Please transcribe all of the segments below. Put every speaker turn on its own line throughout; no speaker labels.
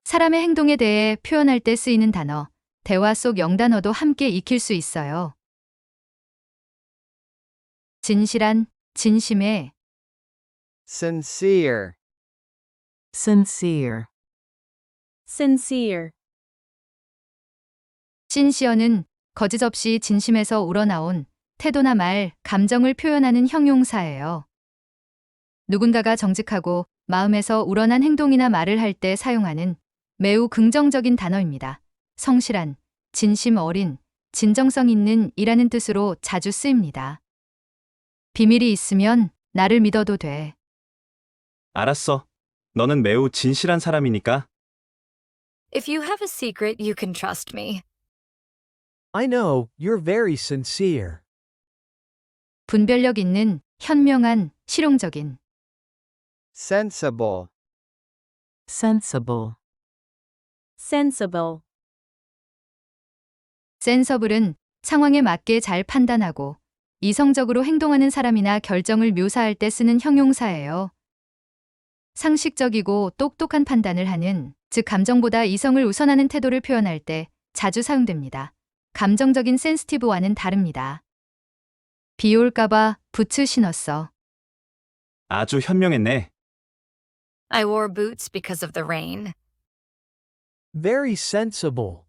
사람의 행동에 대해 표현할 때 쓰이는 단어, 대화 속 영단어도 함께 익힐 수 있어요. 진실한, 진심의,
sincere,
sincere,
sincere,
신시어는 거짓 없이 진심에서 우러나온 태도나 말, 감정을 표현하는 형용사예요. 누군가가 정직하고 마음에서 우러난 행동이나 말을 할 때 사용하는 매우 긍정적인 단어입니다. 성실한, 진심 어린, 진정성 있는 이라는 뜻으로 자주 쓰입니다. 비밀이 있으면 나를 믿어도 돼.
알았어. 너는 매우 진실한 사람이니까.
If you have a secret, you can trust me.
I know, you're very sincere.
분별력 있는, 현명한, 실용적인.
Sensible,
sensible,
sensible,
센서블은 상황에 맞게 잘 판단하고 이성적으로 행동하는 사람이나 결정을 묘사할 때 쓰는 형용사예요. 상식적이고 똑똑한 판단을 하는, 즉 감정보다 이성을 우선하는 태도를 표현할 때 자주 사용됩니다. 감정적인 센시티브와는 다릅니다. 비 올까봐 부츠 신었어.
아주 현명했네.
I wore boots because of the rain.
very sensible,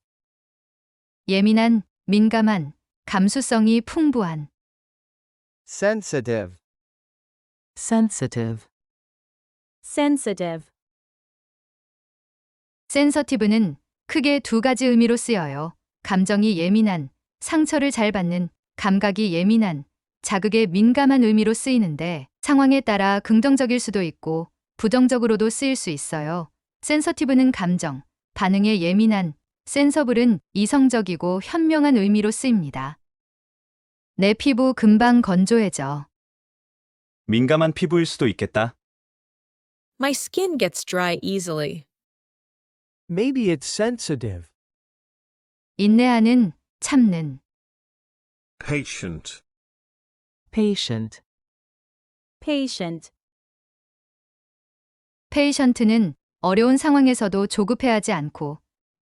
예민한, 민감한, 감수성이 풍부한.
sensitive,
sensitive,
sensitive,
센서티브는 크게 두 가지 의미로 쓰여요. 감정이 예민한, 상처를 잘 받는, 감각이 예민한, 자극에 민감한 의미로 쓰이는데 상황에 따라 긍정적일 수도 있고 부정적으로도 쓰일 수 있어요. 센서티브는 감정, 반응에 예민한, 센서블은 이성적이고 현명한 의미로 쓰입니다. 내 피부 금방 건조해져.
민감한 피부일 수도 있겠다.
My skin gets dry easily.
maybe it's sensitive,
인내하는, 참는.
patient,
patient,
patient,
페이션트는 어려운 상황에서도 조급해하지 않고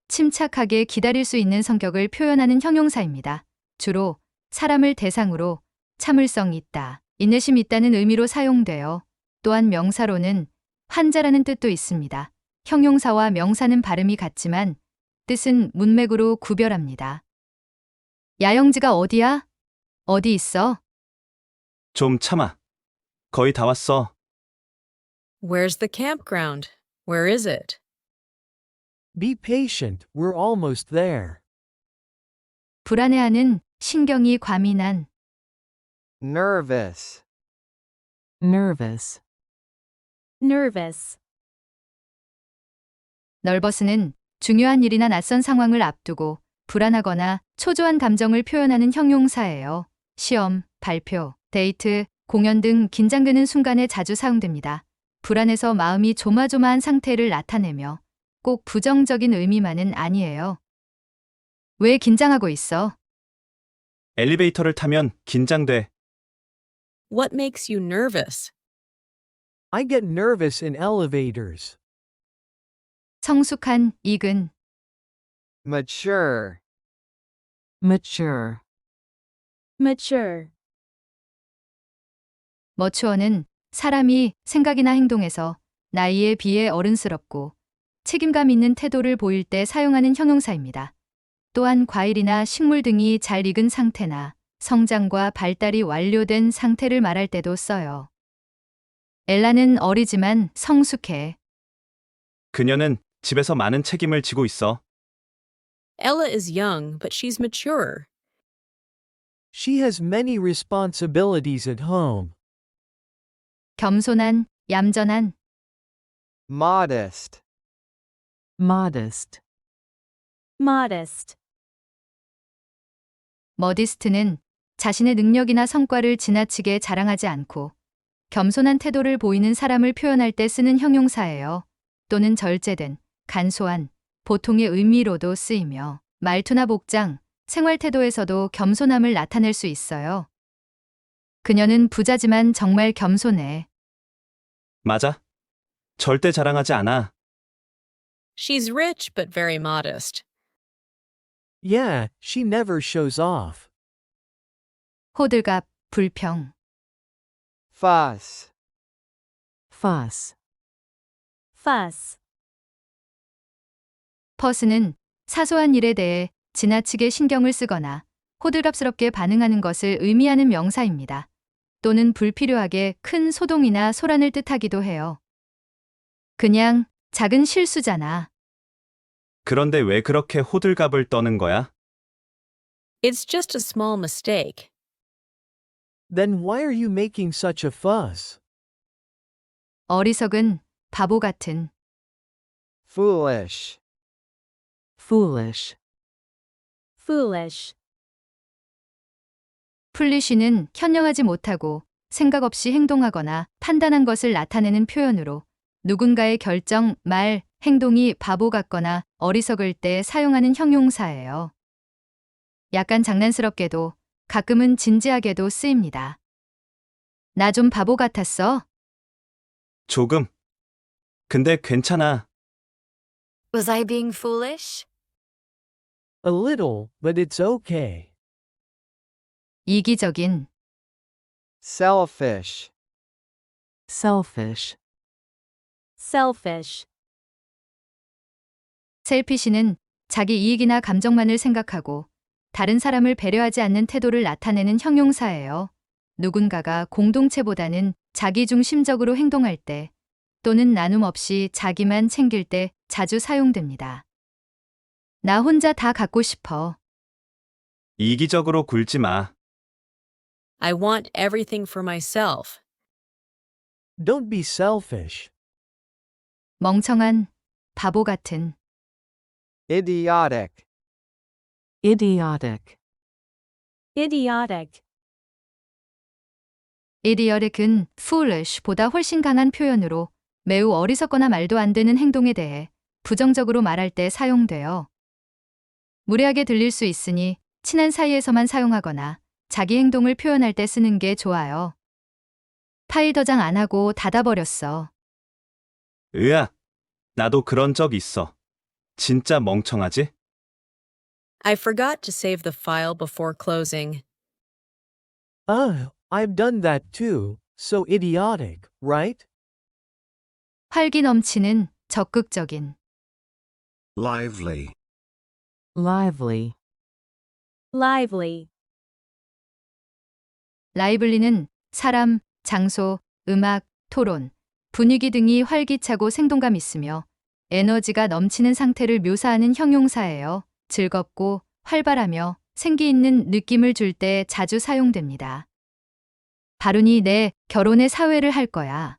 침착하게 기다릴 수 있는 성격을 표현하는 형용사입니다. 주로 사람을 대상으로 참을성 있다, 인내심 있다는 의미로 사용돼요. 또한 명사로는 환자라는 뜻도 있습니다. 형용사와 명사는 발음이 같지만 뜻은 문맥으로 구별합니다. 야영지가 어디야? 어디 있어?
좀 참아. 거의 다 왔어.
Where's the campground? Where is it?
be patient, we're almost there,
불안해하는, 신경이 과민한.
nervous,
nervous,
nervous,
널버스는 중요한 일이나 낯선 상황을 앞두고 불안하거나 초조한 감정을 표현하는 형용사예요. 시험, 발표, 데이트, 공연 등 긴장되는 순간에 자주 사용됩니다. 불안해서 마음이 조마조마한 상태를 나타내며 꼭 부정적인 의미만은 아니에요. 왜 긴장하고 있어?
엘리베이터를 타면 긴장돼.
What makes you nervous?
I get nervous in elevators,
성숙한, 익은.
mature,
mature,
mature,
머추어는 사람이 생각이나 행동에서 나이에 비해 어른스럽고 책임감 있는 태도를 보일 때 사용하는 형용사입니다. 또한 과일이나 식물 등이 잘 익은 상태나 성장과 발달이 완료된 상태를 말할 때도 써요. 엘라는 어리지만 성숙해.
그녀는 집에서 많은 책임을 지고 있어.
Ella is young, but she's mature.
she has many responsibilities at home,
겸손한, 얌전한.
modest,
modest,
modest,
머디스트는 자신의 능력이나 성과를 지나치게 자랑하지 않고 겸손한 태도를 보이는 사람을 표현할 때 쓰는 형용사예요. 또는 절제된, 간소한, 보통의 의미로도 쓰이며 말투나 복장, 생활 태도에서도 겸손함을 나타낼 수 있어요. 그녀는 부자지만 정말 겸손해.
맞아. 절대 자랑하지 않아.
She's rich but very modest.
Yeah, she never shows off.
호들갑, 불평.
fuss,
Fuss.
Fuss.
퍼스는 사소한 일에 대해 지나치게 신경을 쓰거나 호들갑스럽게 반응하는 것을 의미하는 명사입니다. 또는 불필요하게 큰 소동이나 소란을 뜻하기도 해요. 그냥 작은 실수잖아.
그런데 왜 그렇게 호들갑을 떠는 거야?
It's just a small mistake.
Then why are you making such a fuss?
어리석은, 바보 같은.
foolish,
Foolish.
Foolish.
풀리쉬는 현명하지 못하고 생각 없이 행동하거나 판단한 것을 나타내는 표현으로 누군가의 결정, 말, 행동이 바보 같거나 어리석을 때 사용하는 형용사예요. 약간 장난스럽게도 가끔은 진지하게도 쓰입니다. 나 좀 바보 같았어?
조금. 근데 괜찮아.
Was I being foolish?
A little, but it's okay.
이기적인,
selfish,
Selfish.
Selfish.
셀피시는 자기 이익이나 감정만을 생각하고 다른 사람을 배려하지 않는 태도를 나타내는 형용사예요. 누군가가 공동체보다는 자기중심적으로 행동할 때 또는 나눔 없이 자기만 챙길 때 자주 사용됩니다. 나 혼자 다 갖고 싶어.
이기적으로 굴지 마.
I want everything for myself.
Don't be selfish.
멍청한, 바보 같은.
idiotic,
Idiotic.
Idiotic.
idiotic은 foolish보다 훨씬 강한 표현으로 매우 어리석거나 말도 안 되는 행동에 대해 부정적으로 말할 때 사용돼요. 무례하게 들릴 수 있으니 친한 사이에서만 사용하거나 자기 행동을 표현할 때 쓰는 게 좋아요. 파일 저장 안 하고 닫아버렸어.
으악. 나도 그런 적 있어. 진짜 멍청하지?
I forgot to save the file before closing.
I've done that too. So idiotic, right?
활기 넘치는, 적극적인.
lively,
Lively.
Lively.
라이블리는 사람, 장소, 음악, 토론, 분위기 등이 활기차고 생동감 있으며 에너지가 넘치는 상태를 묘사하는 형용사예요. 즐겁고 활발하며 생기 있는 느낌을 줄 때 자주 사용됩니다. 바룬이 내 결혼의 사회를 할 거야.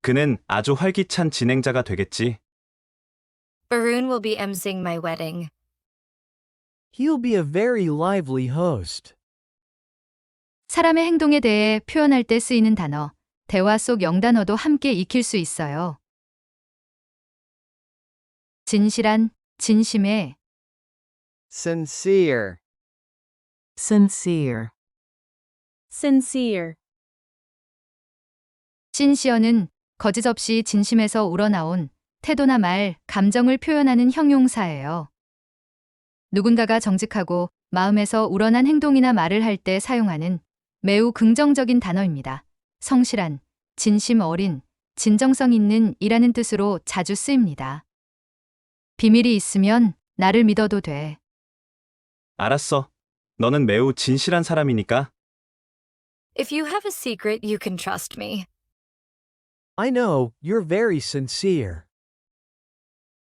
그는 아주 활기찬 진행자가 되겠지.
Barun will be emceeing my wedding.
He'll be a very lively host.
사람의 행동에 대해 표현할 때 쓰이는 단어, 대화 속 영단어도 함께 익힐 수 있어요. 진실한, 진심의,
sincere,
Sincere.
Sincere.
신시어는 거짓 없이 진심에서 우러나온 태도나 말, 감정을 표현하는 형용사예요. 누군가가 정직하고 마음에서 우러난 행동이나 말을 할 때 사용하는 매우 긍정적인 단어입니다. 성실한, 진심 어린, 진정성 있는 이라는 뜻으로 자주 쓰입니다. 비밀이 있으면 나를 믿어도 돼.
알았어. 너는 매우 진실한 사람이니까.
If you have a secret, you can trust me.
I know, you're very sincere.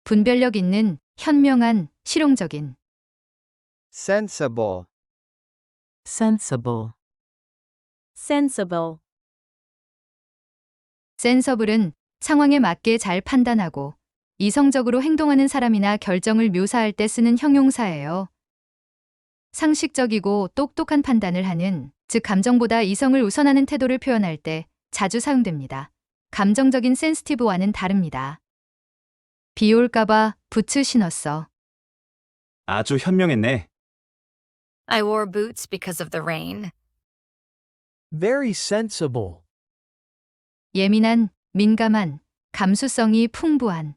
분별력 있는, 현명한, 실용적인.
sensible,
Sensible.
Sensible.
센서블은 상황에 맞게 잘 판단하고 이성적으로 행동하는 사람이나 결정을 묘사할 때 쓰는 형용사예요. 상식적이고 똑똑한 판단을 하는, 즉 감정보다 이성을 우선하는 태도를 표현할 때 자주 사용됩니다. 감정적인 센시티브와는 다릅니다. 비 올까봐 부츠 신었어.
아주 현명했네.
I wore boots because of the rain.
Very sensible.
예민한, 민감한, 감수성이 풍부한.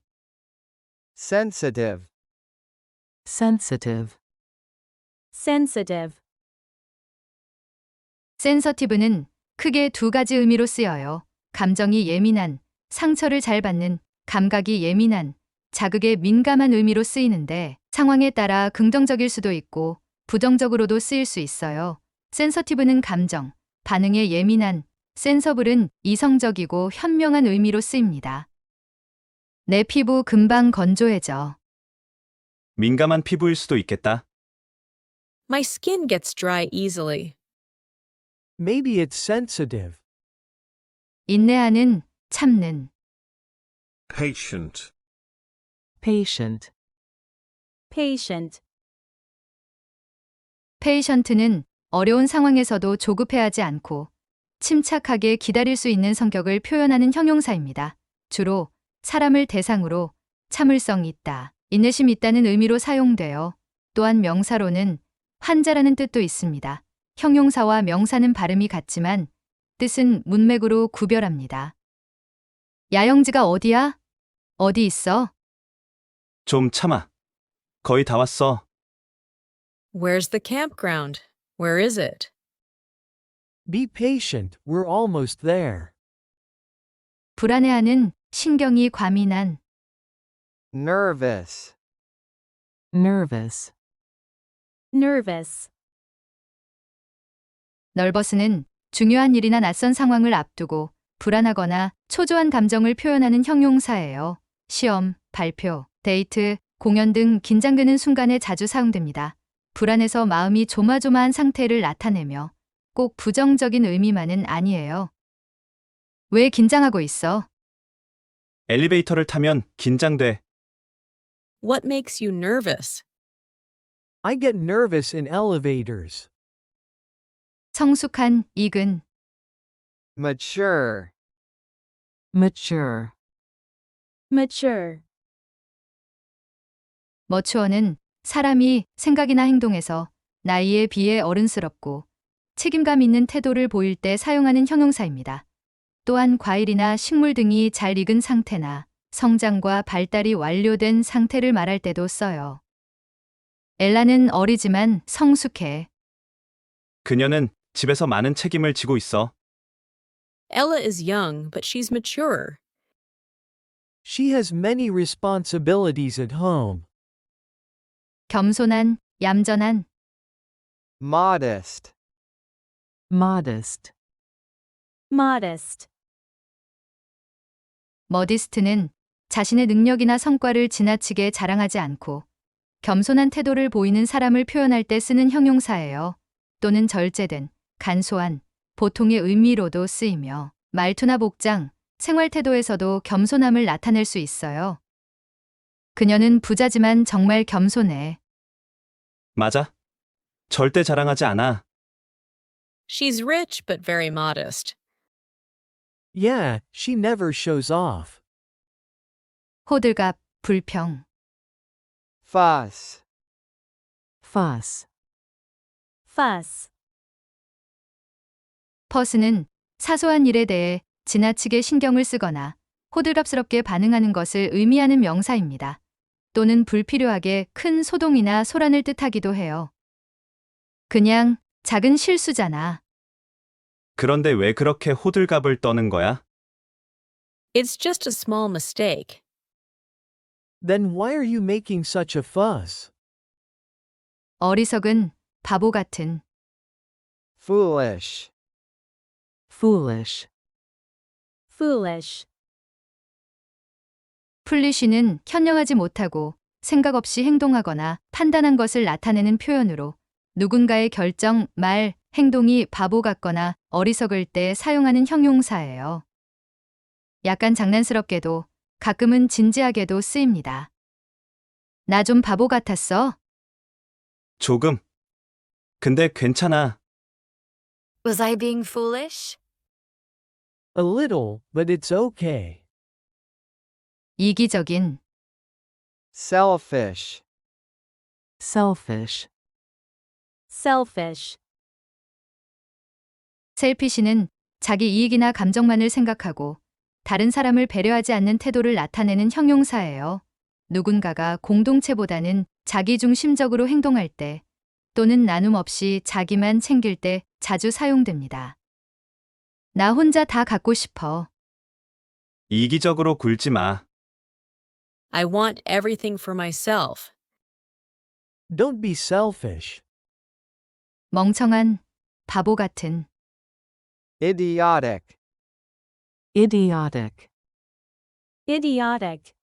sensitive,
sensitive,
sensitive,
센서티브는 크게 두 가지 의미로 쓰여요. 감정이 예민한, 상처를 잘 받는, 감각이 예민한, 자극에 민감한 의미로 쓰이는데 상황에 따라 긍정적일 수도 있고 부정적으로도 쓰일 수 있어요. 센서티브는 감정, 반응에 예민한, 센서블은 이성적이고 현명한 의미로 쓰입니다. 내 피부 금방 건조해져.
민감한 피부일 수도 있겠다.
My skin gets dry easily.
Maybe it's sensitive.
인내하는, 참는.
patient,
patient,
patient,
페이션트는 어려운 상황에서도 조급해하지 않고 침착하게 기다릴 수 있는 성격을 표현하는 형용사입니다. 주로 사람을 대상으로 참을성 있다, 인내심 있다는 의미로 사용돼요. 또한 명사로는 환자라는 뜻도 있습니다. 형용사와 명사는 발음이 같지만 뜻은 문맥으로 구별합니다. 야영지가 어디야? 어디 있어?
좀 참아. 거의 다 왔어.
Where's the campground? Where is it?
Be patient, we're almost there.
불안해하는, 신경이 과민한.
nervous,
nervous,
nervous,
널버스는 중요한 일이나 낯선 상황을 앞두고 불안하거나 초조한 감정을 표현하는 형용사예요. 시험, 발표, 데이트, 공연 등 긴장되는 순간에 자주 사용됩니다. 불안해서 마음이 조마조마한 상태를 나타내며 꼭 부정적인 의미만은 아니에요. 왜 긴장하고 있어?
엘리베이터를 타면 긴장돼.
What makes you nervous?
I get nervous in elevators.
성숙한, 익은.
mature,
mature,
mature,
머추어는 사람이 생각이나 행동에서 나이에 비해 어른스럽고 책임감 있는 태도를 보일 때 사용하는 형용사입니다. 또한 과일이나 식물 등이 잘 익은 상태나 성장과 발달이 완료된 상태를 말할 때도 써요. 엘라는 어리지만 성숙해.
그녀는 집에서 많은 책임을 지고 있어.
Ella is young, but she's mature.
She has many responsibilities at home.
겸손한, 얌전한.
modest,
modest,
modest,
머디스트는 자신의 능력이나 성과를 지나치게 자랑하지 않고 겸손한 태도를 보이는 사람을 표현할 때 쓰는 형용사예요. 또는 절제된, 간소한, 보통의 의미로도 쓰이며 말투나 복장, 생활 태도에서도 겸손함을 나타낼 수 있어요. 그녀는 부자지만 정말 겸손해.
맞아. 절대 자랑하지 않아.
She's rich, but very modest.
Yeah, she never shows off.
호들갑, 불평.
fuss,
fuss,
fuss,
퍼스는 사소한 일에 대해 지나치게 신경을 쓰거나 호들갑스럽게 반응하는 것을 의미하는 명사입니다. 또는 불필요하게 큰 소동이나 소란을 뜻하기도 해요. 그냥 작은 실수잖아.
그런데 왜 그렇게 호들갑을 떠는 거야?
It's just a small mistake.
Then why are you making such a fuss?
어리석은, 바보 같은.
foolish,
foolish,
foolish,
풀리쉬는 현명하지 못하고 생각 없이 행동하거나 판단한 것을 나타내는 표현으로 누군가의 결정, 말, 행동이 바보 같거나 어리석을 때 사용하는 형용사예요. 약간 장난스럽게도 가끔은 진지하게도 쓰입니다. 나 좀 바보 같았어?
조금. 근데 괜찮아.
Was I being foolish?
A little, but it's okay.
이기적인,
selfish,
selfish,
selfish,
셀피시는 자기 이익이나 감정만을 생각하고 다른 사람을 배려하지 않는 태도를 나타내는 형용사예요. 누군가가 공동체보다는 자기중심적으로 행동할 때 또는 나눔 없이 자기만 챙길 때 자주 사용됩니다. 나 혼자 다 갖고 싶어.
이기적으로 굴지 마.
I want everything for myself.
Don't be selfish.
멍청한, 바보 같은.
idiotic,
Idiotic.
Idiotic.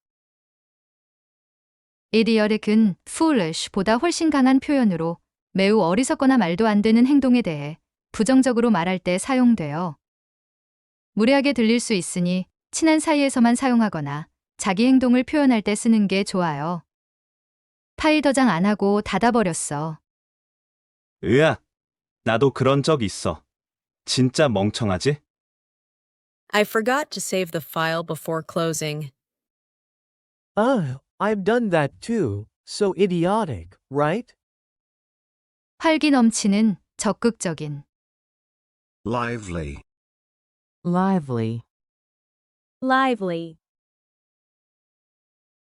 idiotic은 foolish보다 훨씬 강한 표현으로 매우 어리석거나 말도 안 되는 행동에 대해 부정적으로 말할 때 사용돼요. 무례하게 들릴 수 있으니 친한 사이에서만 사용하거나 자기 행동을 표현할 때 쓰는 게 좋아요. 파일 저장 안 하고 닫아버렸어.
으악, 나도 그런 적 있어. 진짜 멍청하지?
I forgot to save the file before closing.
I've done that too. So idiotic, right?
활기 넘치는, 적극적인.
lively,
Lively.
Lively.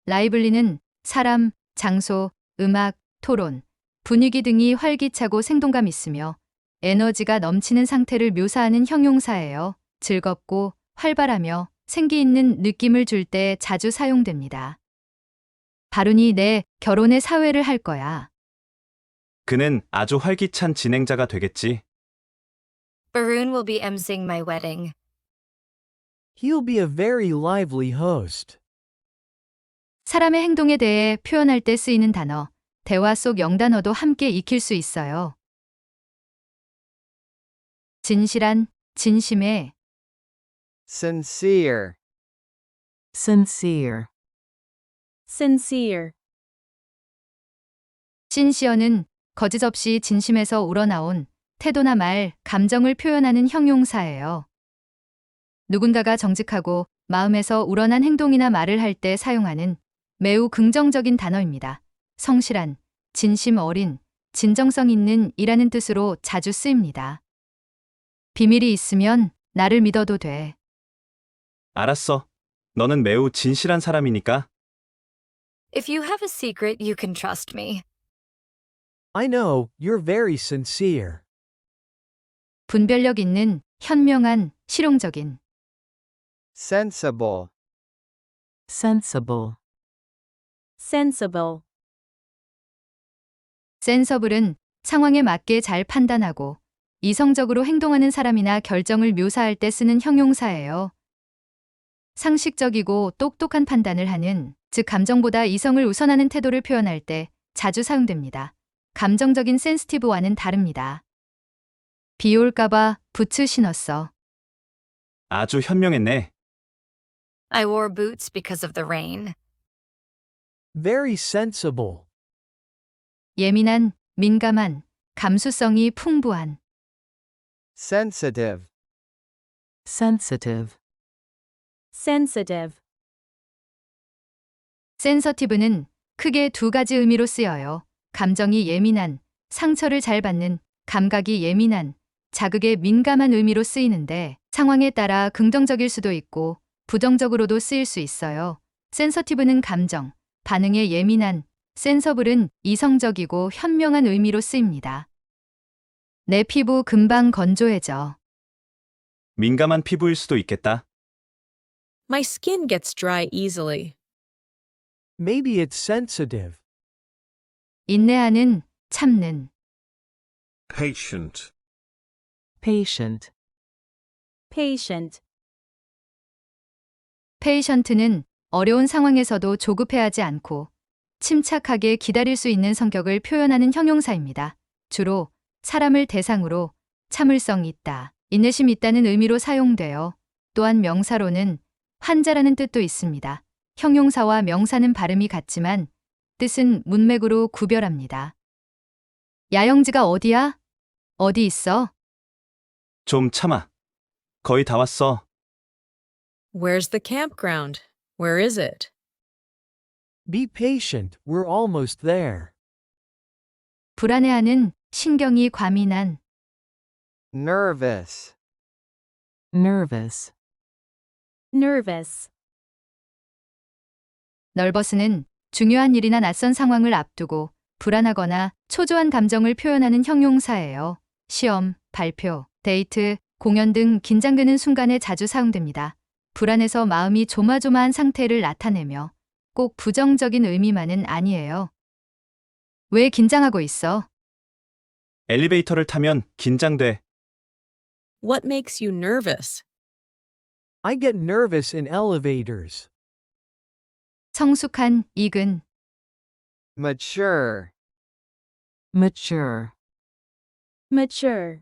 라이블리는 사람, 장소, 음악, 토론, 분위기 등이 활기차고 생동감 있으며 에너지가 넘치는 상태를 묘사하는 형용사예요. 즐겁고 활발하며 생기 있는 느낌을 줄 때 자주 사용됩니다. 바룬이 내 결혼의 사회를 할 거야.
그는 아주 활기찬 진행자가 되겠지.
Barun will be emceeing my wedding.
He'll be a very lively host.
사람의 행동에 대해 표현할 때 쓰이는 단어, 대화 속 영단어도 함께 익힐 수 있어요. 진실한, 진심의,
sincere,
Sincere.
Sincere.
신시어는 거짓 없이 진심에서 우러나온 태도나 말, 감정을 표현하는 형용사예요. 누군가가 정직하고 마음에서 우러난 행동이나 말을 할 때 사용하는 매우 긍정적인 단어입니다. 성실한, 진심 어린, 진정성 있는 이라는 뜻으로 자주 쓰입니다. 비밀이 있으면 나를 믿어도 돼.
알았어. 너는 매우 진실한 사람이니까.
If you have a secret, you can trust me.
I know, you're very sincere.
분별력 있는, 현명한, 실용적인.
sensible,
Sensible.
Sensible.
센서블은 상황에 맞게 잘 판단하고 이성적으로 행동하는 사람이나 결정을 묘사할 때 쓰는 형용사예요. 상식적이고 똑똑한 판단을 하는, 즉 감정보다 이성을 우선하는 태도를 표현할 때 자주 사용됩니다. 감정적인 센시티브와는 다릅니다. 비 올까봐 부츠 신었어.
아주 현명했네.
I wore boots because of the rain.
Very sensible.
예민한, 민감한, 감수성이 풍부한.
sensitive,
Sensitive.
Sensitive.
센서티브는 크게 두 가지 의미로 쓰여요. 감정이 예민한, 상처를 잘 받는, 감각이 예민한, 자극에 민감한 의미로 쓰이는데 상황에 따라 긍정적일 수도 있고 부정적으로도 쓰일 수 있어요. 센서티브는 감정, 반응에 예민한, 센서블은 이성적이고 현명한 의미로 쓰입니다. 내 피부 금방 건조해져.
민감한 피부일 수도 있겠다.
My skin gets dry easily.
Maybe it's sensitive.
인내하는, 참는.
patient,
Patient.
Patient.
페이션트는 어려운 상황에서도 조급해하지 않고 침착하게 기다릴 수 있는 성격을 표현하는 형용사입니다. 주로 사람을 대상으로 참을성 있다, 인내심 있다는 의미로 사용돼요. 또한 명사로는 환자라는 뜻도 있습니다. 형용사와 명사는 발음이 같지만 뜻은 문맥으로 구별합니다. 야영지가 어디야? 어디 있어?
좀 참아. 거의 다 왔어.
Where's the campground? Where is it?
Be patient, we're almost there.
불안해하는, 신경이 과민한.
nervous,
Nervous.
nervous,
nervous는 중요한 일이나 낯선 상황을 앞두고 불안하거나 초조한 감정을 표현하는 형용사예요. 시험, 발표, 데이트, 공연 등 긴장되는 순간에 자주 사용됩니다. 불안해서 마음이 조마조마한 상태를 나타내며 꼭 부정적인 의미만은 아니에요. 왜 긴장하고 있어?
엘리베이터를 타면 긴장돼.
What makes you nervous?
I get nervous in elevators.
성숙한, 익은,
Mature.
Mature.
mature,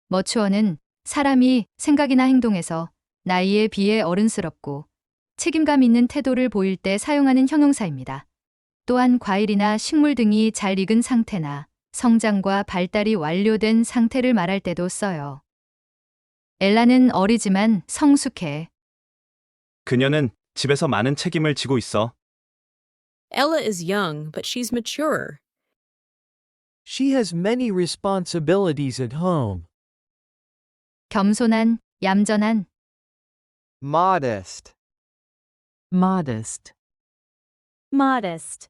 머추어는 사람이 생각이나 행동에서 나이에 비해 어른스럽고 책임감 있는 태도를 보일 때 사용하는 형용사입니다. 또한 과일이나 식물 등이 잘 익은 상태나 성장과 발달이 완료된 상태를 말할 때도 써요. 엘라는 어리지만 성숙해.
그녀는 집에서 많은 책임을 지고 있어.
Ella is young, but she's mature.
She has many responsibilities at home.
겸손한, 얌전한,
Modest.
Modest.
modest,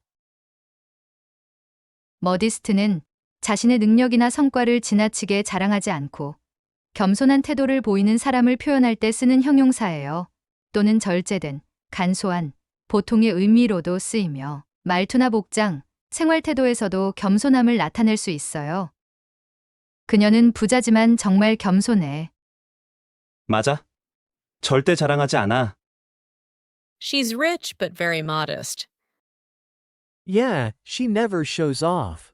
머디스트는 자신의 능력이나 성과를 지나치게 자랑하지 않고 겸손한 태도를 보이는 사람을 표현할 때 쓰는 형용사예요. 또는 절제된, 간소한, 보통의 의미로도 쓰이며 말투나 복장, 생활 태도에서도 겸손함을 나타낼 수 있어요. 그녀는 부자지만 정말 겸손해.
맞아. 절대 자랑하지 않아.
She's rich, but very modest.
Yeah, she never shows off.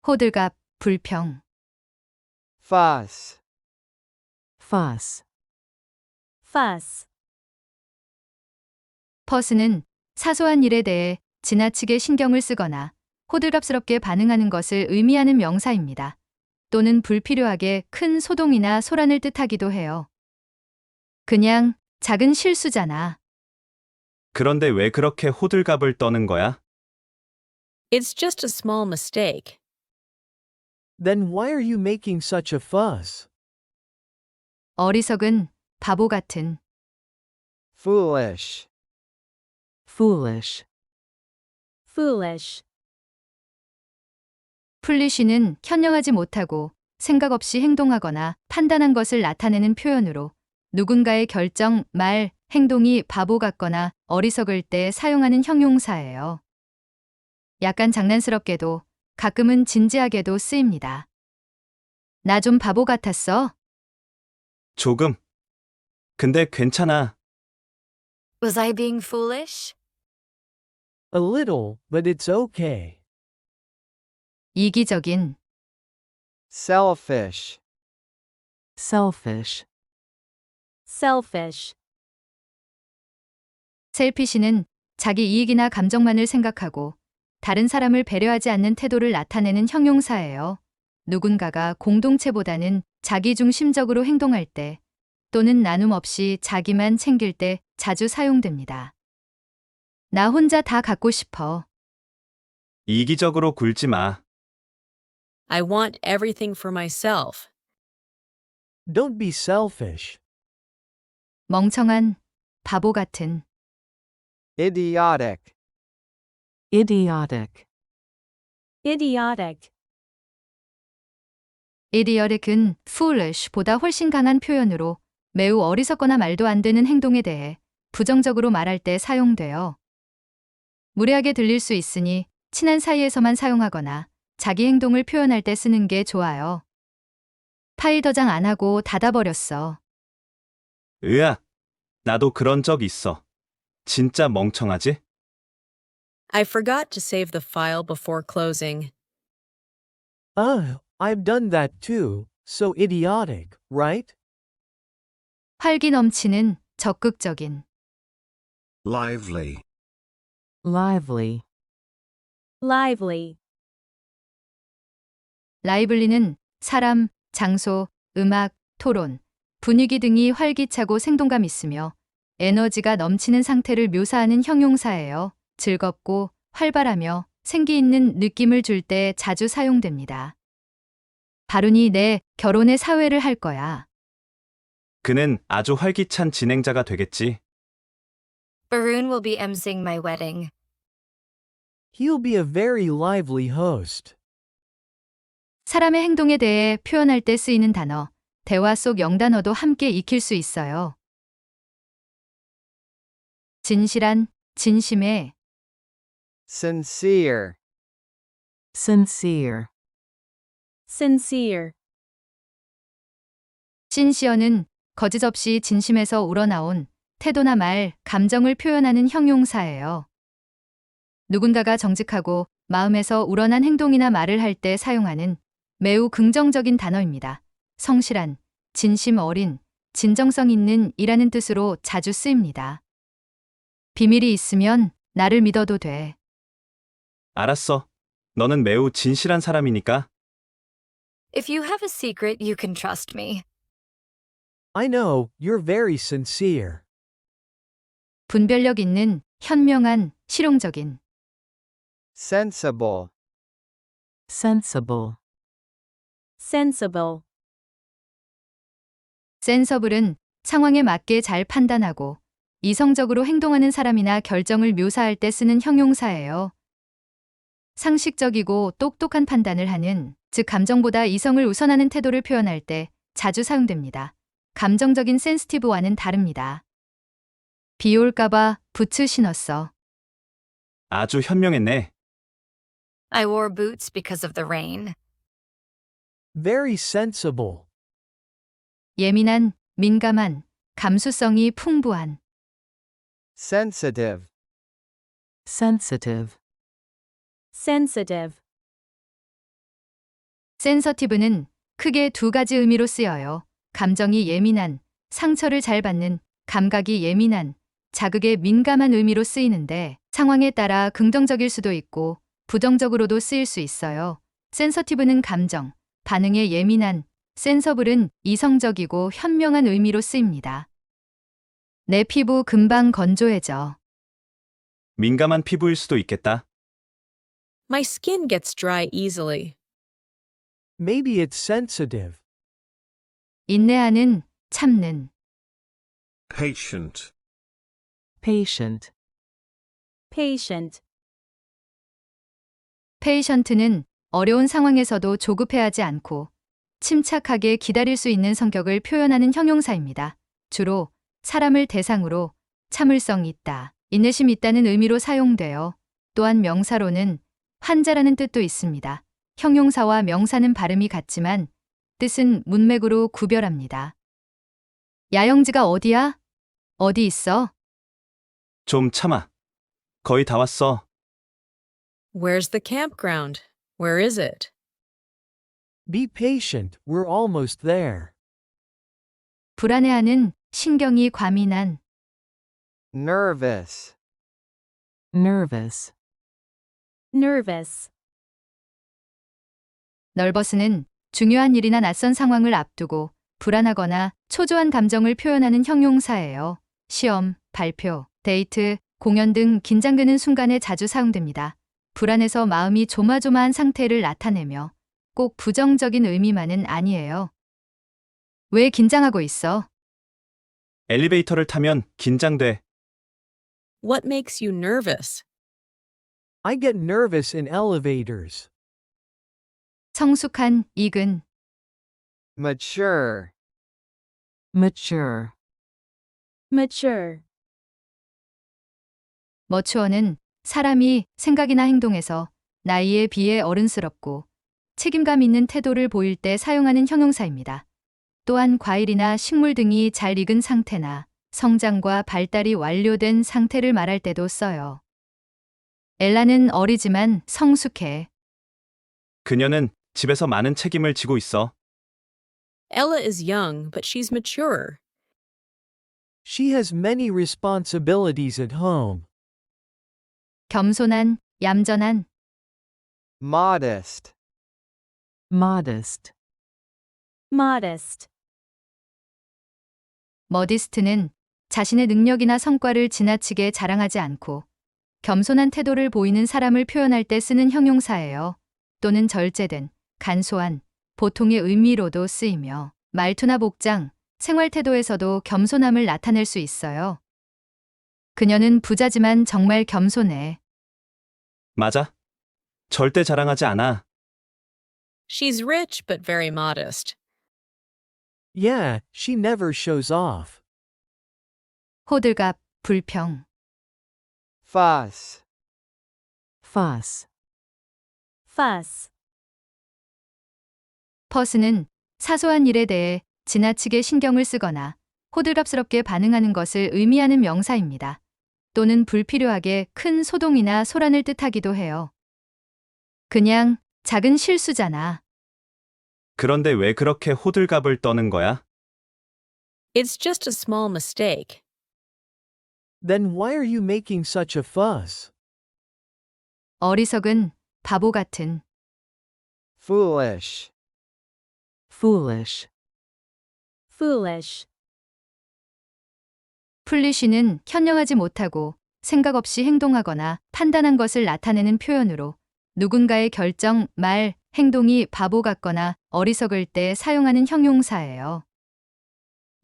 호들갑, 불평.
Fuss.
Fuss.
fuss,
퍼스는 사소한 일에 대해 지나치게 신경을 쓰거나 호들갑스럽게 반응하는 것을 의미하는 명사입니다. 또는 불필요하게 큰 소동이나 소란을 뜻하기도 해요. 그냥 작은 실수잖아.
그런데 왜 그렇게 호들갑을 떠는 거야?
It's just a small mistake.
Then why are you making such a fuss?
어리석은, 바보 같은.
Foolish.
Foolish.
foolish,
풀리쉬는 현명하지 못하고 생각 없이 행동하거나 판단한 것을 나타내는 표현으로 누군가의 결정, 말, 행동이 바보 같거나 어리석을 때 사용하는 형용사예요. 약간 장난스럽게도 가끔은 진지하게도 쓰입니다. 나 좀 바보 같았어?
조금. 근데 괜찮아.
Was I being foolish?
A little, but it's okay.
이기적인,
Selfish.
Selfish.
selfish,
셀피시는 자기 이익이나 감정만을 생각하고 다른 사람을 배려하지 않는 태도를 나타내는 형용사예요. 누군가가 공동체보다는 자기중심적으로 행동할 때 또는 나눔 없이 자기만 챙길 때 자주 사용됩니다. 나 혼자 다 갖고 싶어.
이기적으로 굴지 마.
I want everything for myself.
Don't be selfish.
멍청한, 바보 같은.
Idiotic.
Idiotic.
idiotic,
idiotic은 foolish보다 훨씬 강한 표현으로 매우 어리석거나 말도 안 되는 행동에 대해 부정적으로 말할 때 사용돼요. 무례하게 들릴 수 있으니 친한 사이에서만 사용하거나 자기 행동을 표현할 때 쓰는 게 좋아요. 파일 저장 안 하고 닫아버렸어.
으악. 나도 그런 적 있어. 진짜 멍청하지?
I forgot to save the file before closing.
I've done that too. So idiotic, right?
활기 넘치는, 적극적인.
lively,
Lively.
lively,
라이블리는 사람, 장소, 음악, 토론, 분위기 등이 활기차고 생동감 있으며 에너지가 넘치는 상태를 묘사하는 형용사예요. 즐겁고 활발하며 생기 있는 느낌을 줄 때 자주 사용됩니다. 바른이 내 결혼의 사회를 할 거야.
그는 아주 활기찬 진행자가 되겠지.
Barun will be emceeing my wedding.
He'll be a very lively host.
사람의 행동에 대해 표현할 때 쓰이는 단어, 대화 속 영단어도 함께 익힐 수 있어요. 진실한, 진심의,
Sincere.
Sincere.
Sincere.
신시어는 거짓 없이 진심에서 우러나온 태도나 말, 감정을 표현하는 형용사예요. 누군가가 정직하고 마음에서 우러난 행동이나 말을 할 때 사용하는 매우 긍정적인 단어입니다. 성실한, 진심 어린, 진정성 있는 이라는 뜻으로 자주 쓰입니다. 비밀이 있으면 나를 믿어도 돼.
알았어. 너는 매우 진실한 사람이니까.
If you have a secret, you can trust me.
I know, you're very sincere.
분별력 있는, 현명한, 실용적인.
Sensible.
Sensible.
Sensible.
센서블은 상황에 맞게 잘 판단하고 이성적으로 행동하는 사람이나 결정을 묘사할 때 쓰는 형용사예요. 상식적이고 똑똑한 판단을 하는, 즉 감정보다 이성을 우선하는 태도를 표현할 때 자주 사용됩니다. 감정적인 센시티브와는 다릅니다. 비 올까봐 부츠 신었어.
아주 현명했네.
I wore boots because of the rain.
Very sensible.
예민한, 민감한, 감수성이 풍부한.
Sensitive.
Sensitive.
Sensitive.
센서티브는 크게 두 가지 의미로 쓰여요. 감정이 예민한, 상처를 잘 받는, 감각이 예민한, 자극에 민감한 의미로 쓰이는데 상황에 따라 긍정적일 수도 있고 부정적으로도 쓰일 수 있어요. 센서티브는 감정, 반응에 예민한, 센서블은 이성적이고 현명한 의미로 쓰입니다. 내 피부 금방 건조해져.
민감한 피부일 수도 있겠다.
My skin gets dry easily.
Maybe it's sensitive.
인내하는, 참는.
Patient.
Patient.
Patient.
페이션트는 어려운 상황에서도 조급해하지 않고 침착하게 기다릴 수 있는 성격을 표현하는 형용사입니다. 주로 사람을 대상으로 참을성 있다, 인내심 있다는 의미로 사용되어 또한 명사로는 환자라는 뜻도 있습니다. 형용사와 명사는 발음이 같지만 뜻은 문맥으로 구별합니다. 야영지가 어디야? 어디 있어?
좀 참아. 거의 다 왔어.
Where's the campground? Where is it?
Be patient, we're almost there.
불안해하는, 신경이 과민한.
Nervous.
Nervous.
Nervous.
널버스는 중요한 일이나 낯선 상황을 앞두고 불안하거나 초조한 감정을 표현하는 형용사예요. 시험, 발표, 데이트, 공연 등 긴장되는 순간에 자주 사용됩니다. 불안해서 마음이 조마조마한 상태를 나타내며 꼭 부정적인 의미만은 아니에요. 왜 긴장하고 있어?
엘리베이터를 타면 긴장돼.
What makes you nervous?
I get nervous in elevators.
성숙한, 익은.
Mature.
Mature.
Mature.
머추어는 사람이 생각이나 행동에서 나이에 비해 어른스럽고 책임감 있는 태도를 보일 때 사용하는 형용사입니다. 또한 과일이나 식물 등이 잘 익은 상태나 성장과 발달이 완료된 상태를 말할 때도 써요. 엘라는 어리지만 성숙해.
그녀는 집에서 많은 책임을 지고 있어.
Ella is young, but she's mature.
She has many responsibilities at home.
겸손한, 얌전한.
Modest.
Modest.
Modest.
머디스트는 자신의 능력이나 성과를 지나치게 자랑하지 않고 겸손한 태도를 보이는 사람을 표현할 때 쓰는 형용사예요. 또는 절제된, 간소한, 보통의 의미로도 쓰이며 말투나 복장, 생활 태도에서도 겸손함을 나타낼 수 있어요. 그녀는 부자지만 정말 겸손해.
맞아. 절대 자랑하지 않아.
She's rich but very modest.
Yeah, she never shows off.
호들갑, 불평.
Fuss.
Fuss.
Fuss.
퍼스는 사소한 일에 대해 지나치게 신경을 쓰거나 호들갑스럽게 반응하는 것을 의미하는 명사입니다. 또는 불필요하게 큰 소동이나 소란을 뜻하기도 해요. 그냥 작은 실수잖아.
그런데 왜 그렇게 호들갑을 떠는 거야?
It's just a small mistake.
Then why are you making such a fuss?
어리석은, 바보 같은.
Foolish.
Foolish.
Foolish.
풀리쉬는 현명하지 못하고 생각 없이 행동하거나 판단한 것을 나타내는 표현으로 누군가의 결정, 말, 행동이 바보 같거나 어리석을 때 사용하는 형용사예요.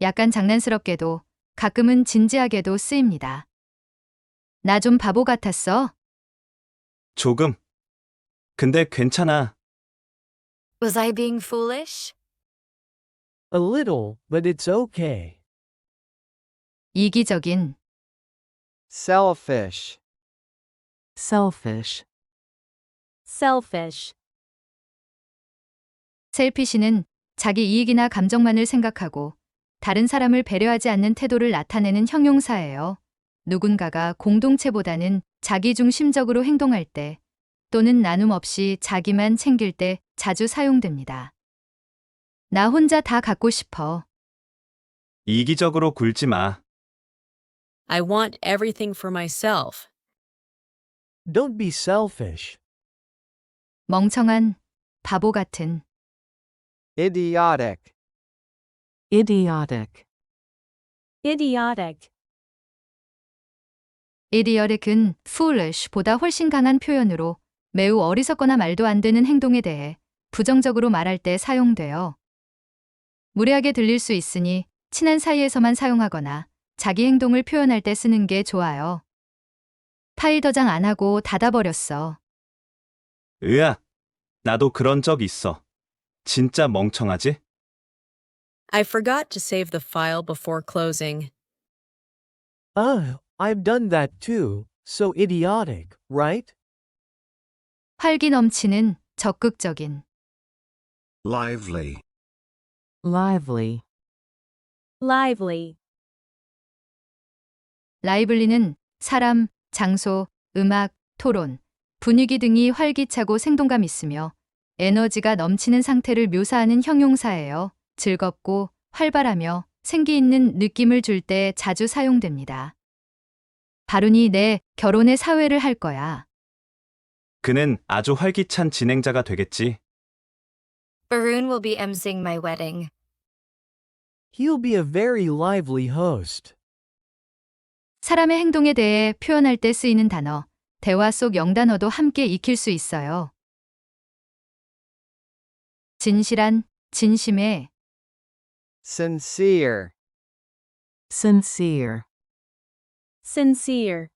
약간 장난스럽게도 가끔은 진지하게도 쓰입니다. 나 좀 바보 같았어?
조금. 근데 괜찮아.
Was I being foolish?
A little, but it's okay.
이기적인,
Selfish.
Selfish.
Selfish.
셀피시는 자기 이익이나 감정만을 생각하고 다른 사람을 배려하지 않는 태도를 나타내는 형용사예요. 누군가가 공동체보다는 자기중심적으로 행동할 때 또는 나눔 없이 자기만 챙길 때 자주 사용됩니다. 나 혼자 다 갖고 싶어.
이기적으로 굴지 마.
I want everything for myself.
Don't be selfish.
멍청한, 바보 같은.
Idiotic.
Idiotic.
Idiotic.
idiotic은 foolish보다 훨씬 강한 표현으로 매우 어리석거나 말도 안 되는 행동에 대해 부정적으로 말할 때 사용돼요. 무례하게 들릴 수 있으니 친한 사이에서만 사용하거나 자기 행동을 표현할 때 쓰는 게 좋아요. 파일 저장 안 하고 닫아버렸어.
으악. 나도 그런 적 있어. 진짜 멍청하지?
I forgot to save the file before closing.
I've done that too. So idiotic, right?
활기 넘치는, 적극적인.
lively,
Lively.
Lively.
라이블리는 사람, 장소, 음악, 토론, 분위기 등이 활기차고 생동감 있으며 에너지가 넘치는 상태를 묘사하는 형용사예요. 즐겁고 활발하며 생기 있는 느낌을 줄 때 자주 사용됩니다. 바룬이 내 결혼의 사회를 할 거야.
그는 아주 활기찬 진행자가 되겠지.
Barun will be emceeing my wedding.
He'll be a very lively host.
사람의 행동에 대해 표현할 때 쓰이는 단어, 대화 속 영단어도 함께 익힐 수 있어요. 진실한, 진심의,
Sincere.
Sincere.
Sincere.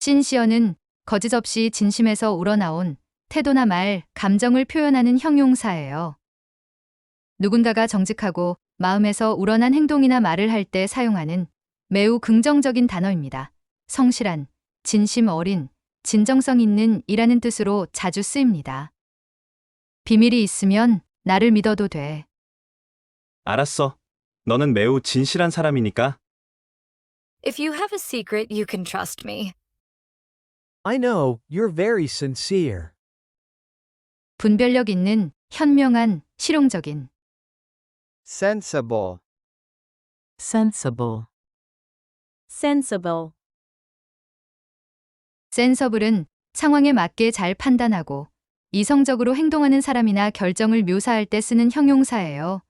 신시어는 거짓 없이 진심에서 우러나온 태도나 말, 감정을 표현하는 형용사예요. 누군가가 정직하고 마음에서 우러난 행동이나 말을 할 때 사용하는 매우 긍정적인 단어입니다. 성실한, 진심 어린, 진정성 있는 이라는 뜻으로 자주 쓰입니다. 비밀이 있으면 나를 믿어도 돼.
알았어. 너는 매우 진실한 사람이니까.
If you have a secret, you can trust me.
I know, you're very sincere.
분별력 있는, 현명한, 실용적인.
Sensible.
Sensible.
Sensible.
센서블은 상황에 맞게 잘 판단하고 이성적으로 행동하는 사람이나 결정을 묘사할 때 쓰는 형용사예요.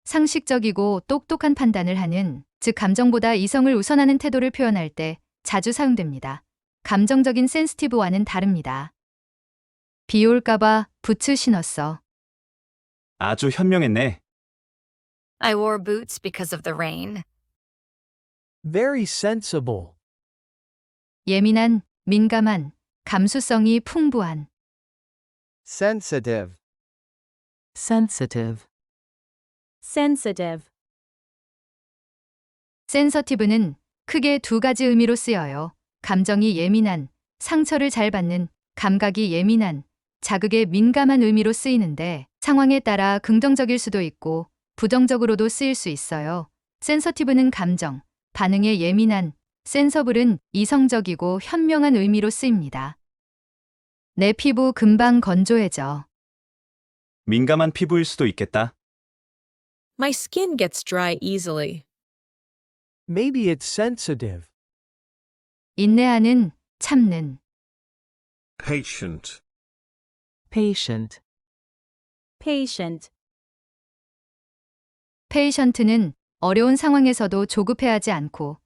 상식적이고 똑똑한 판단을 하는, 즉 감정보다 이성을 우선하는 태도를 표현할 때 자주 사용됩니다. 감정적인 센시티브와는 다릅니다. 비 올까봐 부츠 신었어.
아주 현명했네.
I wore boots because of the rain.
Very sensible.
예민한, 민감한, 감수성이 풍부한.
Sensitive.
Sensitive.
sensitive,
센서티브는 크게 두 가지 의미로 쓰여요. 감정이 예민한, 상처를 잘 받는, 감각이 예민한, 자극에 민감한 의미로 쓰이는데 상황에 따라 긍정적일 수도 있고 부정적으로도 쓰일 수 있어요. 센서티브는 감정, 반응에 예민한, 센서블은 이성적이고 현명한 의미로 쓰입니다. 내 피부 금방 건조해져.
민감한 피부일 수도 있겠다.
My skin gets dry easily.
Maybe it's sensitive.
인내하는, 참는.
Patient.
Patient.
patient,
페이션트는 어려운 상황에서도 조급해하지 않고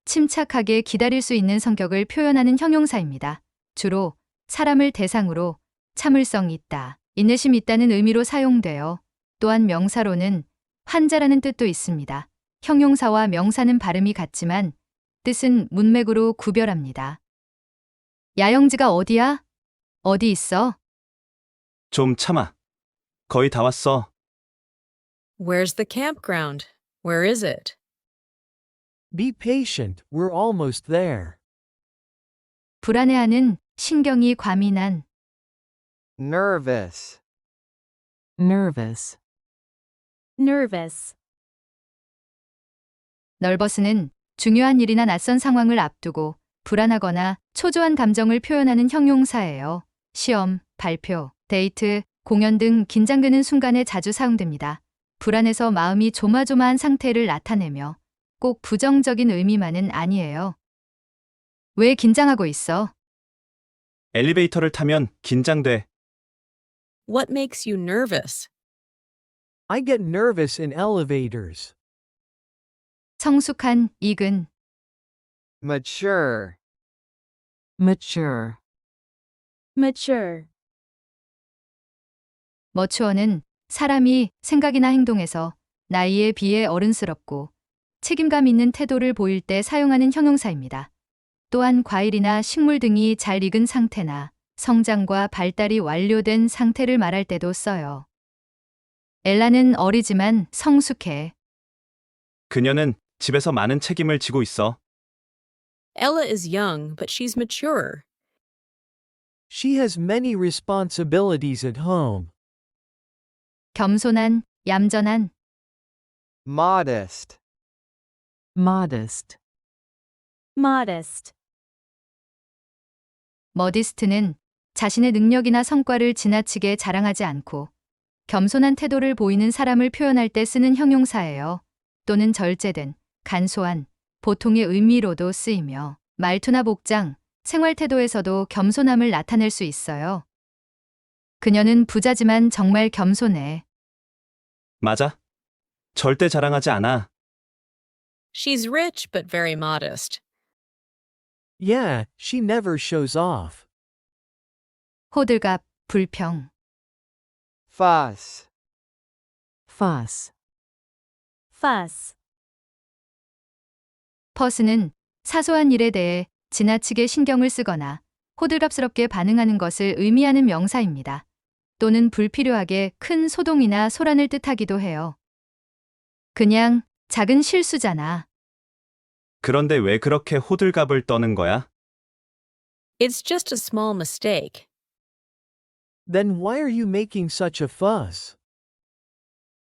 침착하게 기다릴 수 있는 성격을 표현하는 형용사입니다. 주로 사람을 대상으로 참을성 있다, 인내심 있다는 의미로 사용되어 또한 명사로는 환자라는 뜻도 있습니다. 형용사와 명사는 발음이 같지만 뜻은 문맥으로 구별합니다. 야영지가 어디야? 어디 있어?
좀 참아. 거의 다 왔어.
Where's the campground? Where is it?
Be patient, we're almost there.
불안해하는, 신경이 과민한.
Nervous.
Nervous.
nervous,
널버스는 중요한 일이나 낯선 상황을 앞두고 불안하거나 초조한 감정을 표현하는 형용사예요. 시험, 발표, 데이트, 공연 등 긴장되는 순간에 자주 사용됩니다. 불안해서 마음이 조마조마한 상태를 나타내며 꼭 부정적인 의미만은 아니에요. 왜 긴장하고 있어?
엘리베이터를 타면 긴장돼.
What makes you nervous?
I get nervous in elevators.
성숙한, 익은.
Mature.
Mature.
mature,
머추어는 사람이 생각이나 행동에서 나이에 비해 어른스럽고 책임감 있는 태도를 보일 때 사용하는 형용사입니다. 또한 과일이나 식물 등이 잘 익은 상태나 성장과 발달이 완료된 상태를 말할 때도 써요. 엘라는 어리지만 성숙해.
그녀는 집에서 많은 책임을 지고 있어.
Ella is young, but she's mature.
She has many responsibilities at home.
겸손한, 얌전한.
Modest.
Modest.
modest,
머디스트는 자신의 능력이나 성과를 지나치게 자랑하지 않고 겸손한 태도를 보이는 사람을 표현할 때 쓰는 형용사예요. 또는 절제된, 간소한, 보통의 의미로도 쓰이며 말투나 복장, 생활 태도에서도 겸손함을 나타낼 수 있어요. 그녀는 부자지만 정말 겸손해.
맞아. 절대 자랑하지 않아.
She's rich, but very modest.
Yeah, she never shows off.
호들갑, 불평.
Fuss.
Fuss.
fuss,
퍼스는 사소한 일에 대해 지나치게 신경을 쓰거나 호들갑스럽게 반응하는 것을 의미하는 명사입니다. 또는 불필요하게 큰 소동이나 소란을 뜻하기도 해요. 그냥 작은 실수잖아.
그런데 왜 그렇게 호들갑을 떠는 거야?
It's just a small mistake.
Then why are you making such a fuss?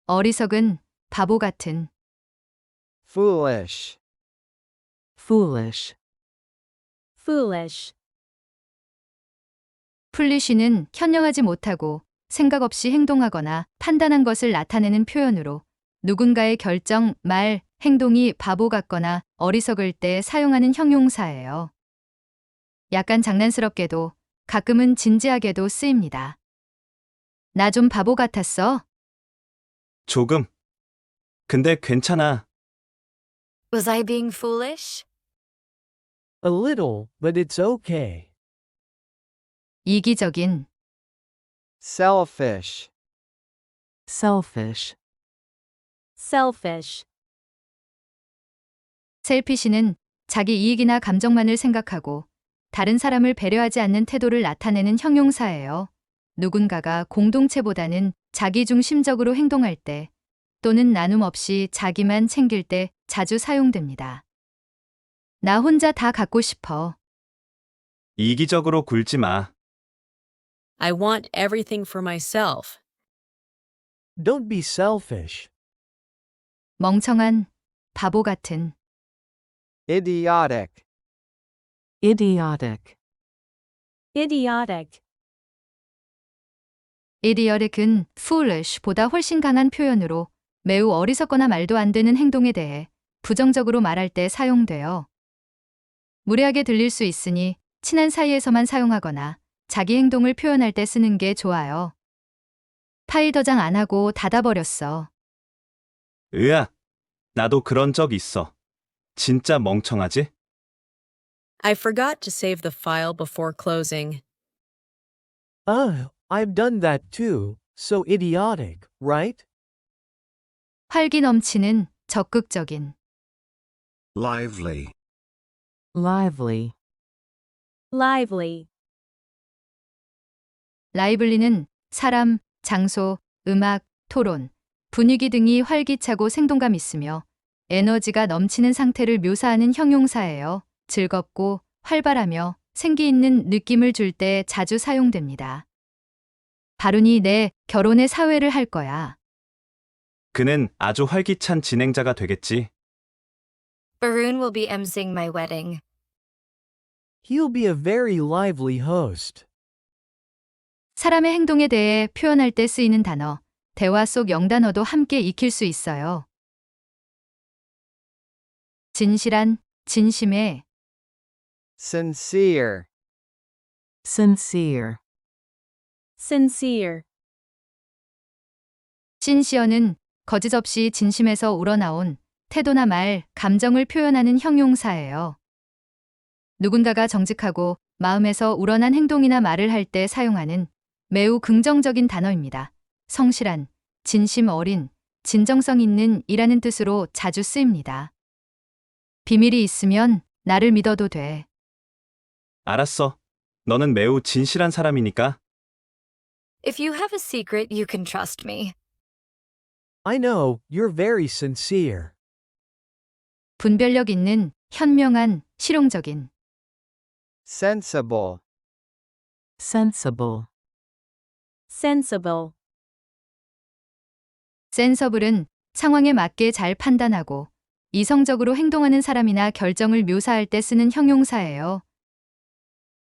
어리석은, 바보 같은.
Foolish.
Foolish.
foolish,
풀리쉬는 현명하지 못하고 생각 없이 행동하거나 판단한 것을 나타내는 표현으로 누군가의 결정, 말, 행동이 바보 같거나 어리석을 때 사용하는 형용사예요. 약간 장난스럽게도 가끔은 진지하게도 쓰입니다. 나 좀 바보 같았어?
조금. 근데 괜찮아.
Was I being foolish?
A little, but it's okay.
이기적인,
Selfish.
Selfish.
selfish,
셀피시는 자기 이익이나 감정만을 생각하고 다른 사람을 배려하지 않는 태도를 나타내는 형용사예요. 누군가가 공동체보다는 자기중심적으로 행동할 때 또는 나눔 없이 자기만 챙길 때 자주 사용됩니다. 나 혼자 다 갖고 싶어.
이기적으로 굴지 마.
I want everything for myself.
Don't be selfish.
멍청한, 바보 같은.
Idiotic.
idiotic,
idiotic,
idiotic은 foolish보다 훨씬 강한 표현으로 매우 어리석거나 말도 안 되는 행동에 대해 부정적으로 말할 때 사용돼요. 무례하게 들릴 수 있으니 친한 사이에서만 사용하거나 자기 행동을 표현할 때 쓰는 게 좋아요. 파일 저장 안 하고 닫아버렸어.
으악, 나도 그런 적 있어. 진짜 멍청하지?
I forgot to save the file before closing.
I've done that too. So idiotic, right?
활기 넘치는, 적극적인.
lively,
lively,
lively,
라이블리는 사람, 장소, 음악, 토론, 분위기 등이 활기차고 생동감 있으며 에너지가 넘치는 상태를 묘사하는 형용사예요. 즐겁고 활발하며 생기 있는 느낌을 줄 때 자주 사용됩니다. 바룬이 내 결혼의 사회를 할 거야.
그는 아주 활기찬 진행자가 되겠지.
Baroon will be emceeing my wedding.
He'll be a very lively host.
사람의 행동에 대해 표현할 때 쓰이는 단어, 대화 속 영단어도 함께 익힐 수 있어요. 진실한, 진심의,
Sincere.
sincere,
sincere,
신시어는 거짓 없이 진심에서 우러나온 태도나 말, 감정을 표현하는 형용사예요. 누군가가 정직하고 마음에서 우러난 행동이나 말을 할 때 사용하는 매우 긍정적인 단어입니다. 성실한, 진심 어린, 진정성 있는 이라는 뜻으로 자주 쓰입니다. 비밀이 있으면 나를 믿어도 돼.
알았어. 너는 매우 진실한 사람이니까.
If you have a secret, you can trust me.
I know, you're very sincere.
분별력 있는, 현명한, 실용적인.
Sensible.
sensible,
sensible,
센서블은 상황에 맞게 잘 판단하고 이성적으로 행동하는 사람이나 결정을 묘사할 때 쓰는 형용사예요.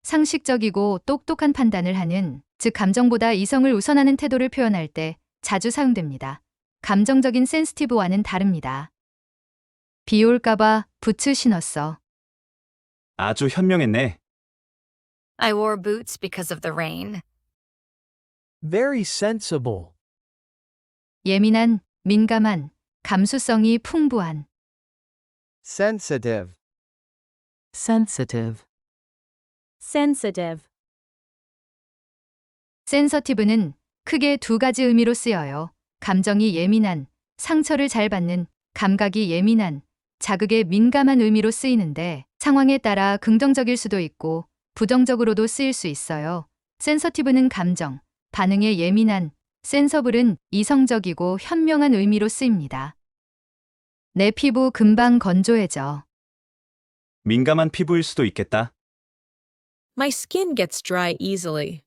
상식적이고 똑똑한 판단을 하는, 즉 감정보다 이성을 우선하는 태도를 표현할 때 자주 사용됩니다. 감정적인 센시티브와는 다릅니다. 비 올까봐 부츠 신었어.
아주 현명했네.
I wore boots because of the rain.
Very sensible.
예민한, 민감한, 감수성이 풍부한.
Sensitive.
sensitive,
sensitive,
센서티브는 크게 두 가지 의미로 쓰여요. 감정이 예민한, 상처를 잘 받는, 감각이 예민한, 자극에 민감한 의미로 쓰이는데 상황에 따라 긍정적일 수도 있고 부정적으로도 쓰일 수 있어요. 센서티브는 감정, 반응에 예민한, 센서블은 이성적이고 현명한 의미로 쓰입니다. 내 피부 금방 건조해져.
민감한 피부일 수도 있겠다.
My skin gets dry easily.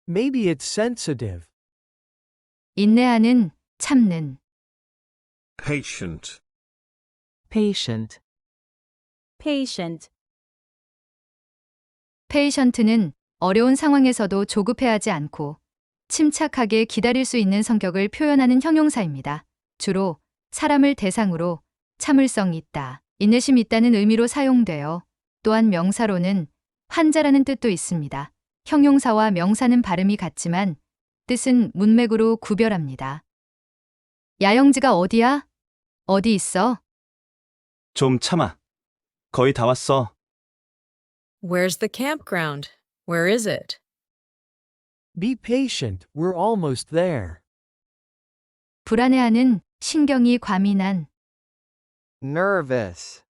Maybe it's sensitive.
인내하는, 참는.
patient,
patient,
patient,
페이션트는 어려운 상황에서도 조급해하지 않고 침착하게 기다릴 수 있는 성격을 표현하는 형용사입니다. 주로 사람을 대상으로 참을성 있다, 인내심 있다는 의미로 사용돼요. 또한 명사로는 환자라는 뜻도 있습니다. 형용사와 명사는 발음이 같지만 뜻은 문맥으로 구별합니다. 야영지가 어디야? 어디 있어?
좀 참아. 거의 다 왔어.
Where's the campground? Where is it?
Be patient, we're almost there.
불안해하는, 신경이 과민한,
nervous,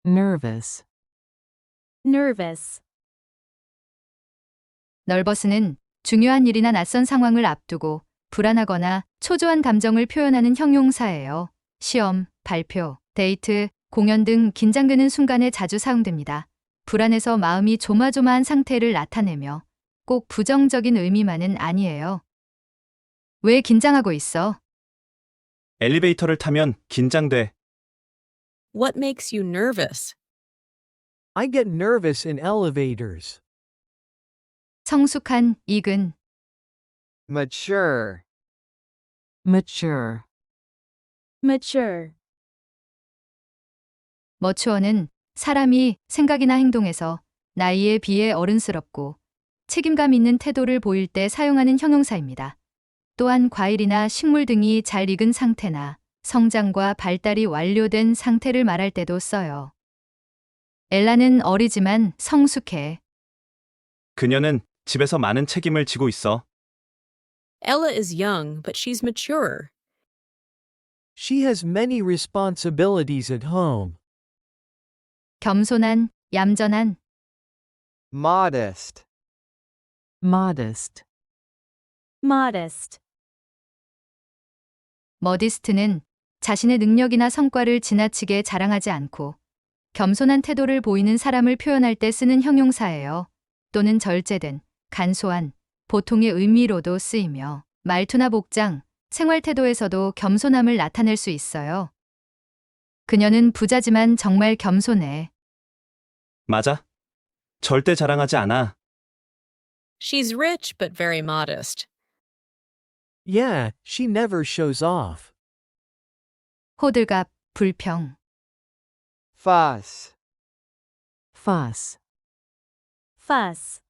nervous,
nervous,
nervous는 중요한 일이나 낯선 상황을 앞두고 불안하거나 초조한 감정을 표현하는 형용사예요. 시험, 발표, 데이트, 공연 등 긴장되는 순간에 자주 사용됩니다. 불안해서 마음이 조마조마한 상태를 나타내며 꼭 부정적인 의미만은 아니에요. 왜 긴장하고 있어?
엘리베이터를 타면 긴장돼.
What makes you nervous?
I get nervous in elevators.
성숙한, 익은,
mature,
mature,
mature,
머추어는 사람이 생각이나 행동에서 나이에 비해 어른스럽고 책임감 있는 태도를 보일 때 사용하는 형용사입니다. 또한 과일이나 식물 등이 잘 익은 상태나 성장과 발달이 완료된 상태를 말할 때도 써요. 엘라는 어리지만 성숙해.
그녀는 집에서 많은 책임을 지고 있어.
Ella is young, but she's mature.
She has many responsibilities at home.
겸손한, 얌전한,
modest,
modest,
modest,
머디스트는 자신의 능력이나 성과를 지나치게 자랑하지 않고 겸손한 태도를 보이는 사람을 표현할 때 쓰는 형용사예요. 또는 절제된, 간소한, 보통의 의미로도 쓰이며 말투나 복장, 생활 태도에서도 겸손함을 나타낼 수 있어요. 그녀는 부자지만 정말 겸손해.
맞아. 절대 자랑하지 않아.
She's rich, but very modest.
Yeah, she never shows off.
호들갑, 불평,
fuss,
fuss,
fuss,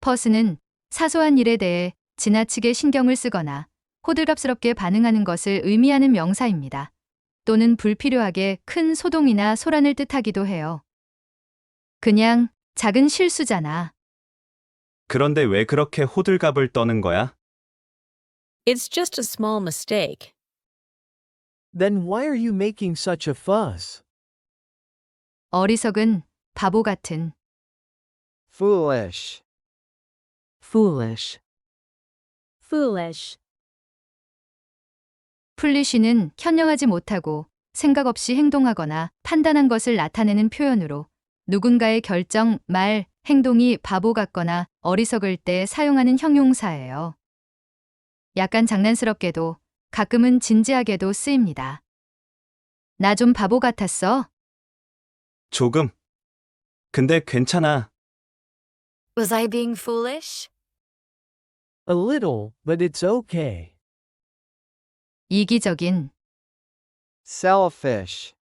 퍼스는 사소한 일에 대해 지나치게 신경을 쓰거나 호들갑스럽게 반응하는 것을 의미하는 명사입니다. 또는 불필요하게 큰 소동이나 소란을 뜻하기도 해요. 그냥 작은 실수잖아.
그런데 왜 그렇게 호들갑을 떠는 거야?
It's just a small mistake.
Then why are you making such a fuss?
어리석은, 바보 같은,
foolish,
foolish,
foolish,
풀리쉬는 현명하지 못하고 생각 없이 행동하거나 판단한 것을 나타내는 표현으로 누군가의 결정, 말, 행동이 바보 같거나 어리석을 때 사용하는 형용사예요. 약간 장난스럽게도 가끔은 진지하게도 쓰입니다. 나 좀 바보 같았어?
조금. 근데 괜찮아.
Was I being foolish?
A little, but it's okay.
이기적인,
selfish,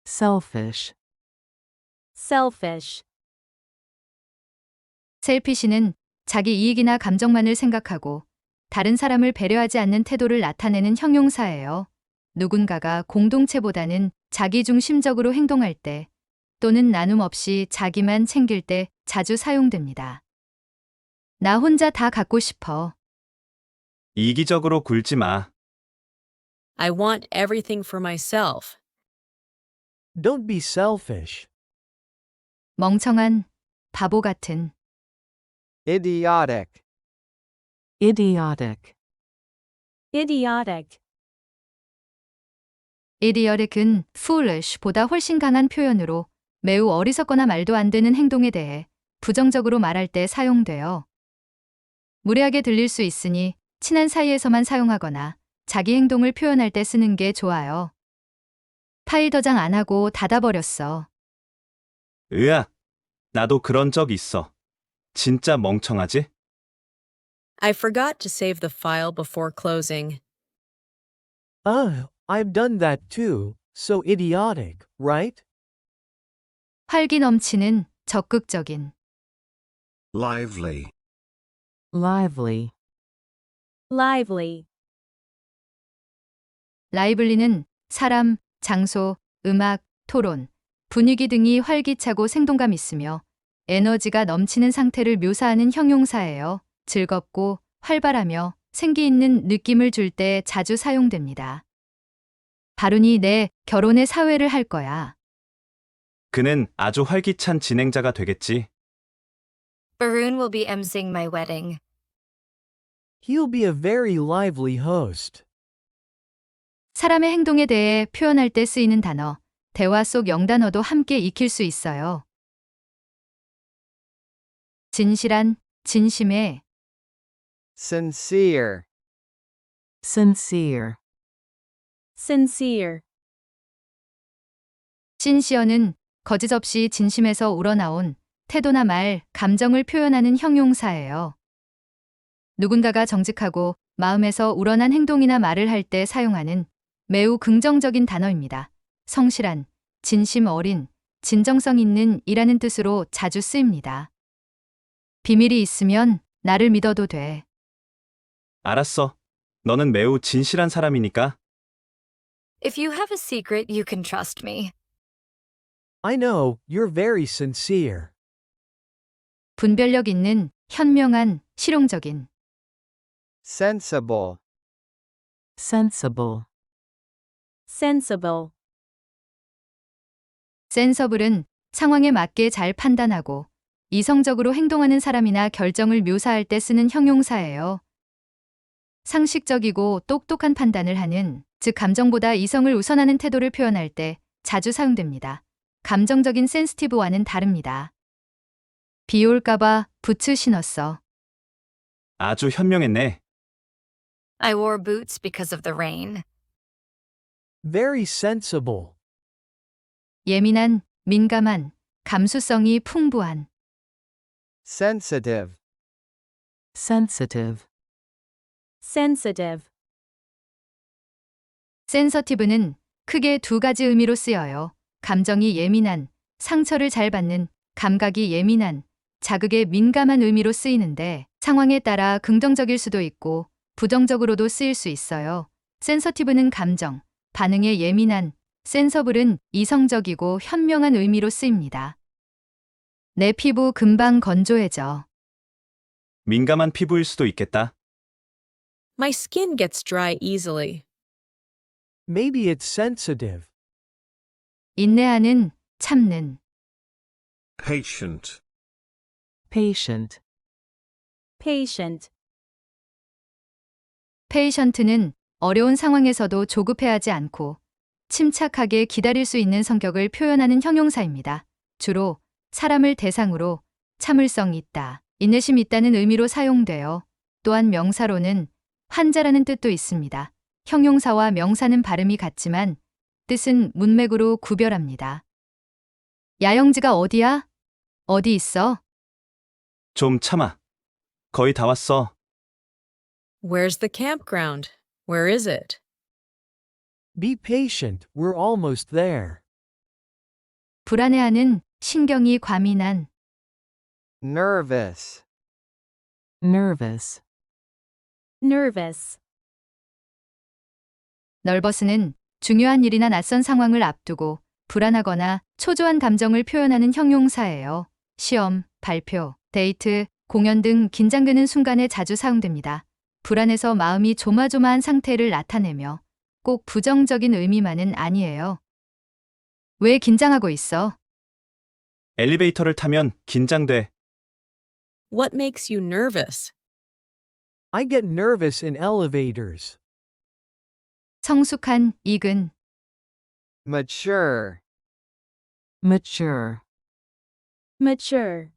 selfish,
selfish,
셀피시는 자기 이익이나 감정만을 생각하고 다른 사람을 배려하지 않는 태도를 나타내는 형용사예요. 누군가가 공동체보다는 자기중심적으로 행동할 때 또는 나눔 없이 자기만 챙길 때 자주 사용됩니다. 나 혼자 다 갖고 싶어.
이기적으로 굴지 마.
I want everything for myself.
Don't be selfish.
멍청한, 바보 같은,
idiotic,
idiotic,
idiotic,
idiotic은 foolish보다 훨씬 강한 표현으로 매우 어리석거나 말도 안 되는 행동에 대해 부정적으로 말할 때 사용돼요. 무례하게 들릴 수 있으니 친한 사이에서만 사용하거나 자기 행동을 표현할 때 쓰는 게 좋아요. 파일 저장 안 하고 닫아버렸어.
으악. 나도 그런 적 있어. 진짜 멍청하지?
I forgot to save the file before closing.
I've done that too. So idiotic, right?
활기 넘치는, 적극적인,
lively,
lively,
lively,
라이블리는 사람, 장소, 음악, 토론, 분위기 등이 활기차고 생동감 있으며 에너지가 넘치는 상태를 묘사하는 형용사예요. 즐겁고 활발하며 생기 있는 느낌을 줄 때 자주 사용됩니다. 바룬이 내 결혼의 사회를 할 거야.
그는 아주 활기찬 진행자가 되겠지.
Baroon will be emceeing my wedding.
He'll be a very lively host.
사람의 행동에 대해 표현할 때 쓰이는 단어, 대화 속 영단어도 함께 익힐 수 있어요. 진실한, 진심의,
Sincere.
Sincere.
Sincere.
신시어는 거짓 없이 진심에서 우러나온 태도나 말, 감정을 표현하는 형용사예요. 누군가가 정직하고 마음에서 우러난 행동이나 말을 할 때 사용하는 매우 긍정적인 단어입니다. 성실한, 진심 어린, 진정성 있는 이라는 뜻으로 자주 쓰입니다. 비밀이 있으면 나를 믿어도 돼.
알았어. 너는 매우 진실한 사람이니까.
If you have a secret, you can trust me.
I know, you're very sincere.
분별력 있는, 현명한, 실용적인.
Sensible.
Sensible.
Sensible.
센서블은 상황에 맞게 잘 판단하고 이성적으로 행동하는 사람이나 결정을 묘사할 때 쓰는 형용사예요. 상식적이고 똑똑한 판단을 하는, 즉 감정보다 이성을 우선하는 태도를 표현할 때 자주 사용됩니다. 감정적인 센시티브와는 다릅니다. 비 올까봐 부츠 신었어.
아주 현명했네.
I wore boots because of the rain.
Very sensible.
예민한, 민감한, 감수성이 풍부한.
Sensitive.
Sensitive.
Sensitive.
센서티브는 크게 두 가지 의미로 쓰여요. 감정이 예민한, 상처를 잘 받는, 감각이 예민한, 자극에 민감한 의미로 쓰이는데 상황에 따라 긍정적일 수도 있고 부정적으로도 쓰일 수 있어요. 센서티브는 감정, 반응에 예민한, 센서블은 이성적이고 현명한 의미로 쓰입니다. 내 피부 금방 건조해져.
민감한 피부일 수도 있겠다.
My skin gets dry easily.
Maybe it's sensitive.
인내하는, 참는.
Patient.
Patient.
Patient.
페이션트는 어려운 상황에서도 조급해하지 않고 침착하게 기다릴 수 있는 성격을 표현하는 형용사입니다. 주로 사람을 대상으로 참을성 있다, 인내심 있다는 의미로 사용돼요. 또한 명사로는 환자라는 뜻도 있습니다. 형용사와 명사는 발음이 같지만 뜻은 문맥으로 구별합니다. 야영지가 어디야? 어디 있어?
좀 참아. 거의 다 왔어.
Where's the campground? Where is it?
Be patient, we're almost there.
불안해하는, 신경이 과민한.
Nervous.
Nervous.
Nervous.
널버스는 중요한 일이나 낯선 상황을 앞두고 불안하거나 초조한 감정을 표현하는 형용사예요. 시험, 발표, 데이트, 공연 등 긴장되는 순간에 자주 사용됩니다. 불안해서 마음이 조마조마한 상태를 나타내며 꼭 부정적인 의미만은 아니에요. 왜 긴장하고 있어?
엘리베이터를 타면 긴장돼.
What makes you nervous?
I get nervous in elevators.
성숙한, 익은.
Mature.
Mature.
Mature.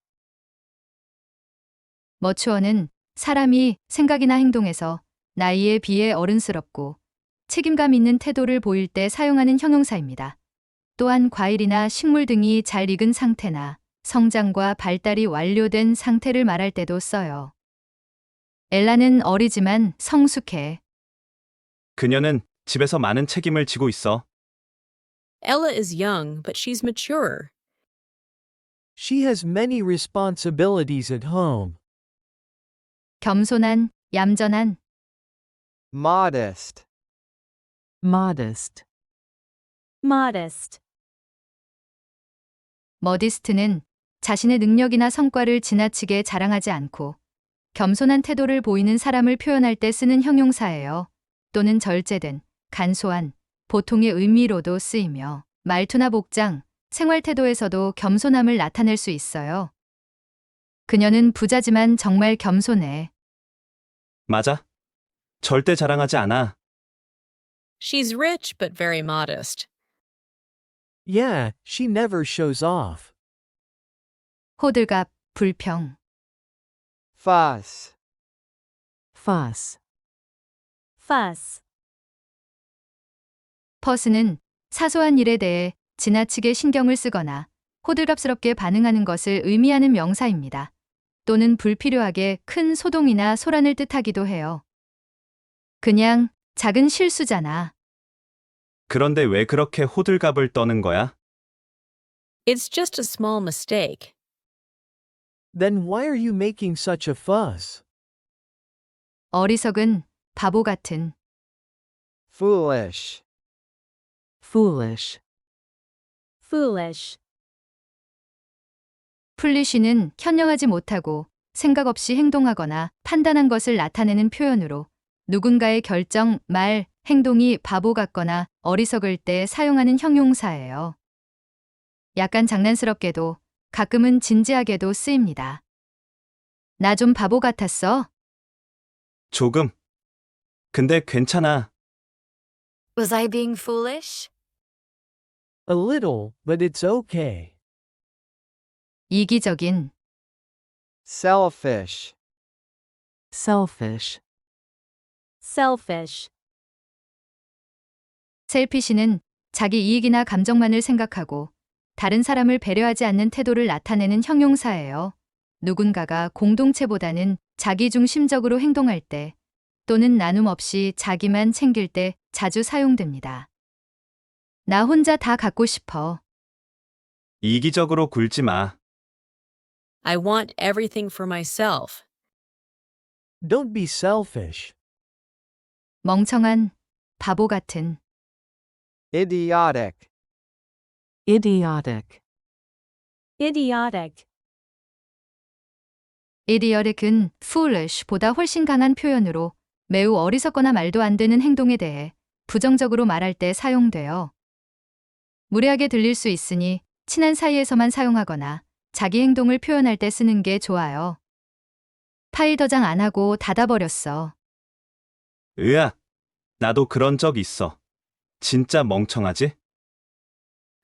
머추어는 사람이 생각이나 행동에서 나이에 비해 어른스럽고 책임감 있는 태도를 보일 때 사용하는 형용사입니다. 또한 과일이나 식물 등이 잘 익은 상태나 성장과 발달이 완료된 상태를 말할 때도 써요. 엘라는 어리지만 성숙해.
그녀는 집에서 많은 책임을 지고 있어.
Ella is young, but she's mature.
She has many responsibilities at home.
겸손한, 얌전한.
Modest.
Modest.
Modest.
머디스트는 자신의 능력이나 성과를 지나치게 자랑하지 않고 겸손한 태도를 보이는 사람을 표현할 때 쓰는 형용사예요. 또는 절제된, 간소한, 보통의 의미로도 쓰이며 말투나 복장, 생활 태도에서도 겸손함을 나타낼 수 있어요. 그녀는 부자지만 정말 겸손해.
맞아. 절대 자랑하지 않아.
She's rich but very modest.
Yeah, she never shows off.
호들갑, 불평.
fuss,
Fuss.
Fuss.
퍼스는 사소한 일에 대해 지나치게 신경을 쓰거나 호들갑스럽게 반응하는 것을 의미하는 명사입니다. 또는 불필요하게 큰 소동이나 소란을 뜻하기도 해요. 그냥 작은 실수잖아.
그런데 왜 그렇게 호들갑을 떠는 거야?
It's just a small mistake.
Then why are you making such a fuss?
어리석은, 바보 같은.
foolish,
Foolish.
Foolish.
풀리쉬는 현명하지 못하고 생각 없이 행동하거나 판단한 것을 나타내는 표현으로 누군가의 결정, 말, 행동이 바보 같거나 어리석을 때 사용하는 형용사예요. 약간 장난스럽게도 가끔은 진지하게도 쓰입니다. 나 좀 바보 같았어?
조금. 근데 괜찮아.
Was I being foolish?
A little, but it's okay.
이기적인,
selfish,
Selfish.
Selfish.
셀피시는 자기 이익이나 감정만을 생각하고 다른 사람을 배려하지 않는 태도를 나타내는 형용사예요. 누군가가 공동체보다는 자기중심적으로 행동할 때 또는 나눔 없이 자기만 챙길 때 자주 사용됩니다. 나 혼자 다 갖고 싶어.
이기적으로 굴지 마.
I want everything for myself.
Don't be selfish.
멍청한, 바보 같은.
idiotic,
Idiotic.
Idiotic.
idiotic은 foolish보다 훨씬 강한 표현으로 매우 어리석거나 말도 안 되는 행동에 대해 부정적으로 말할 때 사용돼요. 무례하게 들릴 수 있으니 친한 사이에서만 사용하거나 자기 행동을 표현할 때 쓰는 게 좋아요. 파일 저장 안 하고 닫아버렸어.
으악. 나도 그런 적 있어. 진짜 멍청하지?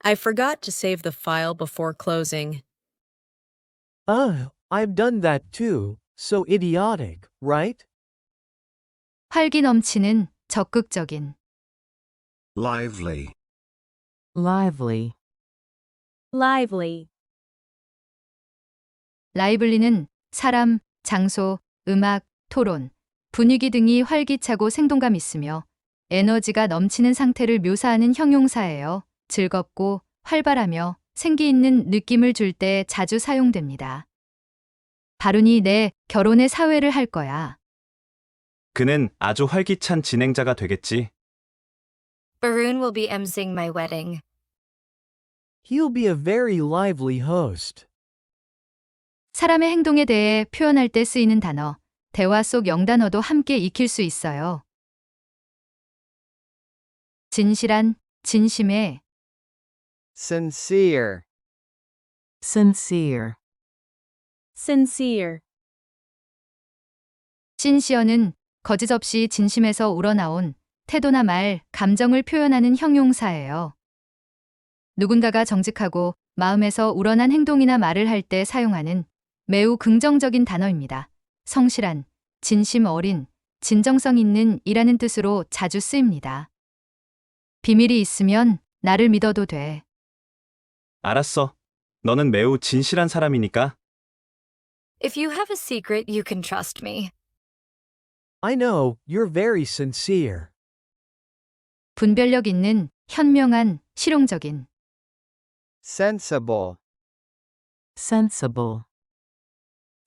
I forgot to save the file before closing.
I've done that too. So idiotic, right?
활기 넘치는, 적극적인.
lively,
Lively.
Lively.
라이블리는 사람, 장소, 음악, 토론, 분위기 등이 활기차고 생동감 있으며 에너지가 넘치는 상태를 묘사하는 형용사예요. 즐겁고 활발하며 생기 있는 느낌을 줄 때 자주 사용됩니다. 바룬이 내 결혼의 사회를 할 거야.
그는 아주 활기찬 진행자가 되겠지.
Barun will be emceeing my wedding.
He'll be a very lively host.
사람의 행동에 대해 표현할 때 쓰이는 단어, 대화 속 영단어도 함께 익힐 수 있어요. 진실한, 진심의,
sincere,
Sincere.
Sincere.
신시어는 거짓 없이 진심에서 우러나온 태도나 말, 감정을 표현하는 형용사예요. 누군가가 정직하고 마음에서 우러난 행동이나 말을 할 때 사용하는 매우 긍정적인 단어입니다. 성실한, 진심 어린, 진정성 있는 이라는 뜻으로 자주 쓰입니다. 비밀이 있으면 나를 믿어도 돼.
알았어. 너는 매우 진실한 사람이니까.
If you have a secret, you can trust me.
I know, you're very sincere.
분별력 있는, 현명한, 실용적인.
sensible,
Sensible.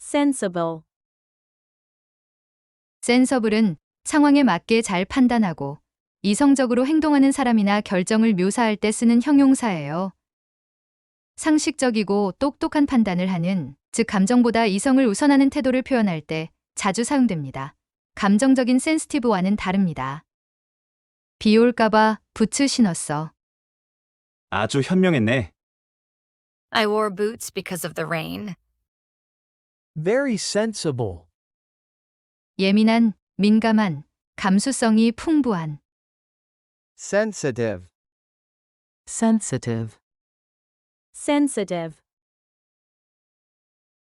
Sensible.
센서블은 상황에 맞게 잘 판단하고 이성적으로 행동하는 사람이나 결정을 묘사할 때 쓰는 형용사예요. 상식적이고 똑똑한 판단을 하는, 즉 감정보다 이성을 우선하는 태도를 표현할 때 자주 사용됩니다. 감정적인 센스티브와는 다릅니다. 비 올까봐 부츠 신었어.
아주 현명했네.
I wore boots because of the rain.
Very sensible.
예민한, 민감한, 감수성이 풍부한.
Sensitive.
sensitive,
sensitive,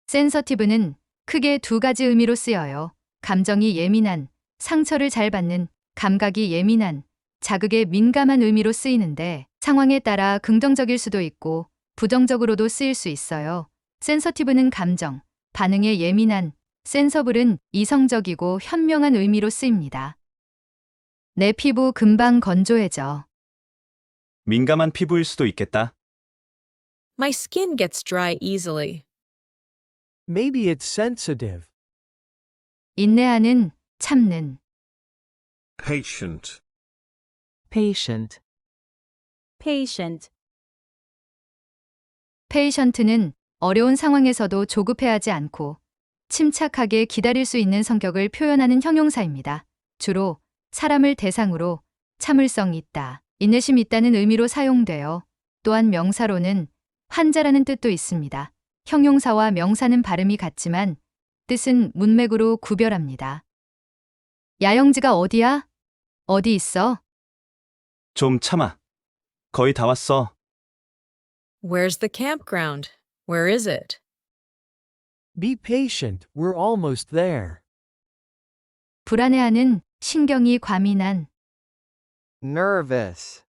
센서티브는 크게 두 가지 의미로 쓰여요. 감정이 예민한, 상처를 잘 받는, 감각이 예민한, 자극에 민감한 의미로 쓰이는데 상황에 따라 긍정적일 수도 있고 부정적으로도 쓰일 수 있어요. 센서티브는 감정, 반응에 예민한, 센서블은 이성적이고 현명한 의미로 쓰입니다. 내 피부 금방 건조해져.
민감한 피부일 수도 있겠다.
My skin gets dry easily.
Maybe it's sensitive.
인내하는, 참는.
Patient.
patient,
patient,
페이션트는 어려운 상황에서도 조급해하지 않고 침착하게 기다릴 수 있는 성격을 표현하는 형용사입니다. 주로 사람을 대상으로 참을성 있다, 인내심 있다는 의미로 사용돼요. 또한 명사로는 환자라는 뜻도 있습니다. 형용사와 명사는 발음이 같지만 뜻은 문맥으로 구별합니다. 야영지가 어디야? 어디 있어?
좀 참아. 거의 다 왔어.
Where's the campground? Where is it?
Be patient, we're almost there.
불안해하는, 신경이 과민한.
Nervous.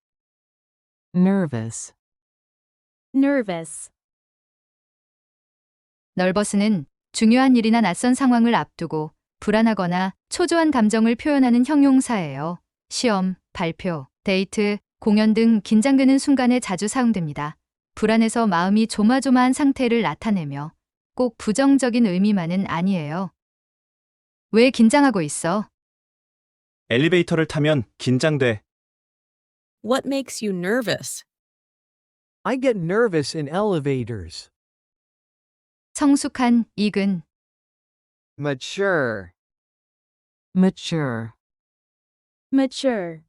nervous,
nervous,
널버스는 중요한 일이나 낯선 상황을 앞두고 불안하거나 초조한 감정을 표현하는 형용사예요. 시험, 발표, 데이트, 공연 등 긴장되는 순간에 자주 사용됩니다. 불안해서 마음이 조마조마한 상태를 나타내며 꼭 부정적인 의미만은 아니에요. 왜 긴장하고 있어?
엘리베이터를 타면 긴장돼.
What makes you nervous?
I get nervous in elevators.
성숙한, 익은.
Mature.
mature,
mature,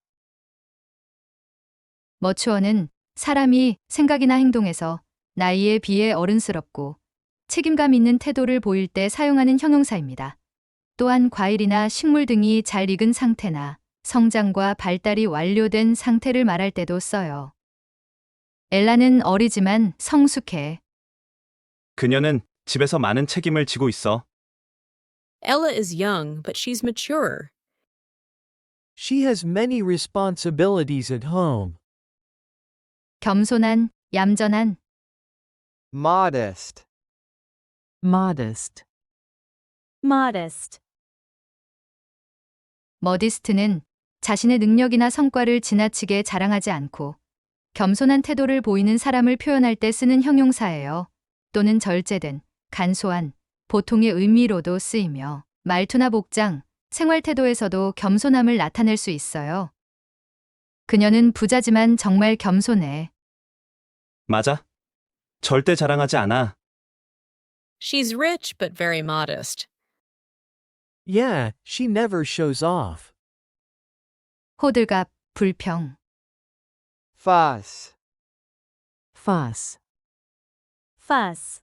머추어는 사람이 생각이나 행동에서 나이에 비해 어른스럽고 책임감 있는 태도를 보일 때 사용하는 형용사입니다. 또한 과일이나 식물 등이 잘 익은 상태나 성장과 발달이 완료된 상태를 말할 때도 써요. 엘라는 어리지만 성숙해.
그녀는 집에서 많은 책임을 지고 있어.
Ella is young, but she's mature.
She has many responsibilities at home.
겸손한, 얌전한.
Modest.
modest,
modest,
머디스트는 자신의 능력이나 성과를 지나치게 자랑하지 않고 겸손한 태도를 보이는 사람을 표현할 때 쓰는 형용사예요. 또는 절제된, 간소한, 보통의 의미로도 쓰이며 말투나 복장, 생활 태도에서도 겸손함을 나타낼 수 있어요. 그녀는 부자지만 정말 겸손해.
맞아. 절대 자랑하지 않아.
She's rich, but very modest.
Yeah, she never shows off.
호들갑, 불평.
Fuss.
fuss,
fuss,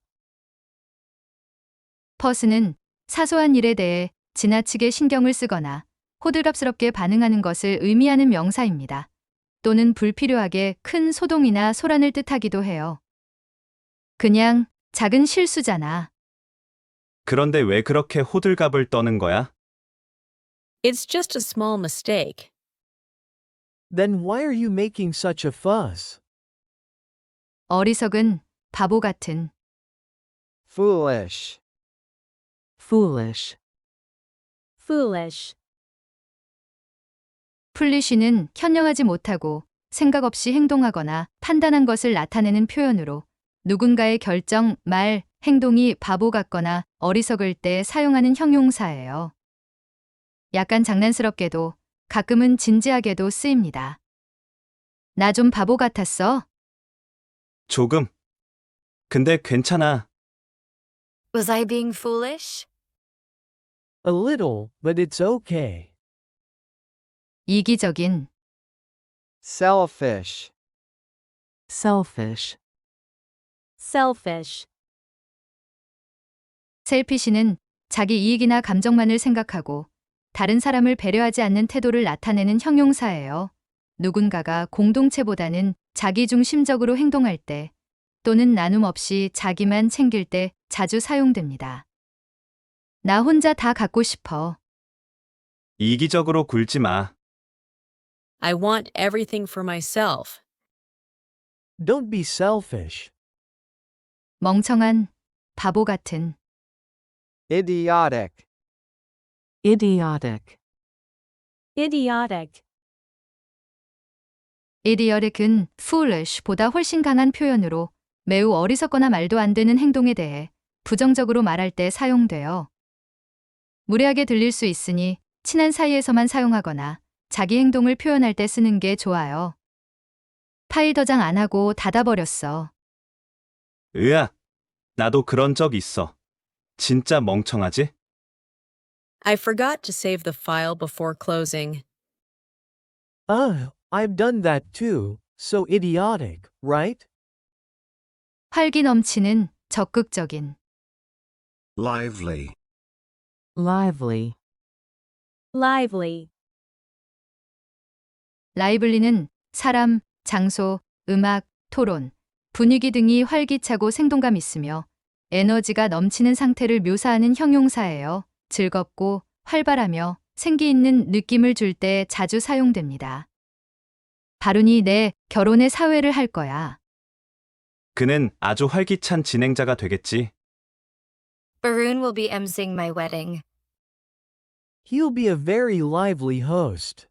퍼스는 사소한 일에 대해 지나치게 신경을 쓰거나 호들갑스럽게 반응하는 것을 의미하는 명사입니다. 또는 불필요하게 큰 소동이나 소란을 뜻하기도 해요. 그냥 작은 실수잖아.
그런데 왜 그렇게 호들갑을 떠는 거야?
It's just a small mistake.
Then why are you making such a fuss?
어리석은, 바보 같은.
Foolish.
foolish,
foolish,
풀리쉬는 현명하지 못하고 생각 없이 행동하거나 판단한 것을 나타내는 표현으로 누군가의 결정, 말, 행동이 바보 같거나 어리석을 때 사용하는 형용사예요. 약간 장난스럽게도 가끔은 진지하게도 쓰입니다. 나 좀 바보 같았어?
조금. 근데 괜찮아.
Was I being foolish?
A little, but it's okay.
이기적인,
Selfish.
Selfish.
Selfish.
셀피시는 자기 이익이나 감정만을 생각하고 다른 사람을 배려하지 않는 태도를 나타내는 형용사예요. 누군가가 공동체보다는 자기중심적으로 행동할 때 또는 나눔 없이 자기만 챙길 때 자주 사용됩니다. 나 혼자 다 갖고 싶어.
이기적으로 굴지 마.
I want everything for myself.
Don't be selfish.
멍청한, 바보 같은,
Idiotic.
Idiotic.
Idiotic.
idiotic은 foolish보다 훨씬 강한 표현으로 매우 어리석거나 말도 안 되는 행동에 대해 부정적으로 말할 때 사용돼요. 무례하게 들릴 수 있으니 친한 사이에서만 사용하거나 자기 행동을 표현할 때 쓰는 게 좋아요. 파일 저장 안 하고 닫아버렸어.
으악, 나도 그런 적 있어. 진짜 멍청하지?
I forgot to save the file before closing.
I've done that too. So idiotic, right?
활기 넘치는, 적극적인,
lively,
Lively.
Lively.
라이블리는 사람, 장소, 음악, 토론, 분위기 등이 활기차고 생동감 있으며 에너지가 넘치는 상태를 묘사하는 형용사예요. 즐겁고 활발하며 생기 있는 느낌을 줄 때 자주 사용됩니다. 바룬이 내 결혼의 사회를 할 거야.
그는 아주 활기찬 진행자가 되겠지.
Barun will be emceeing my wedding.
He'll be a very lively host.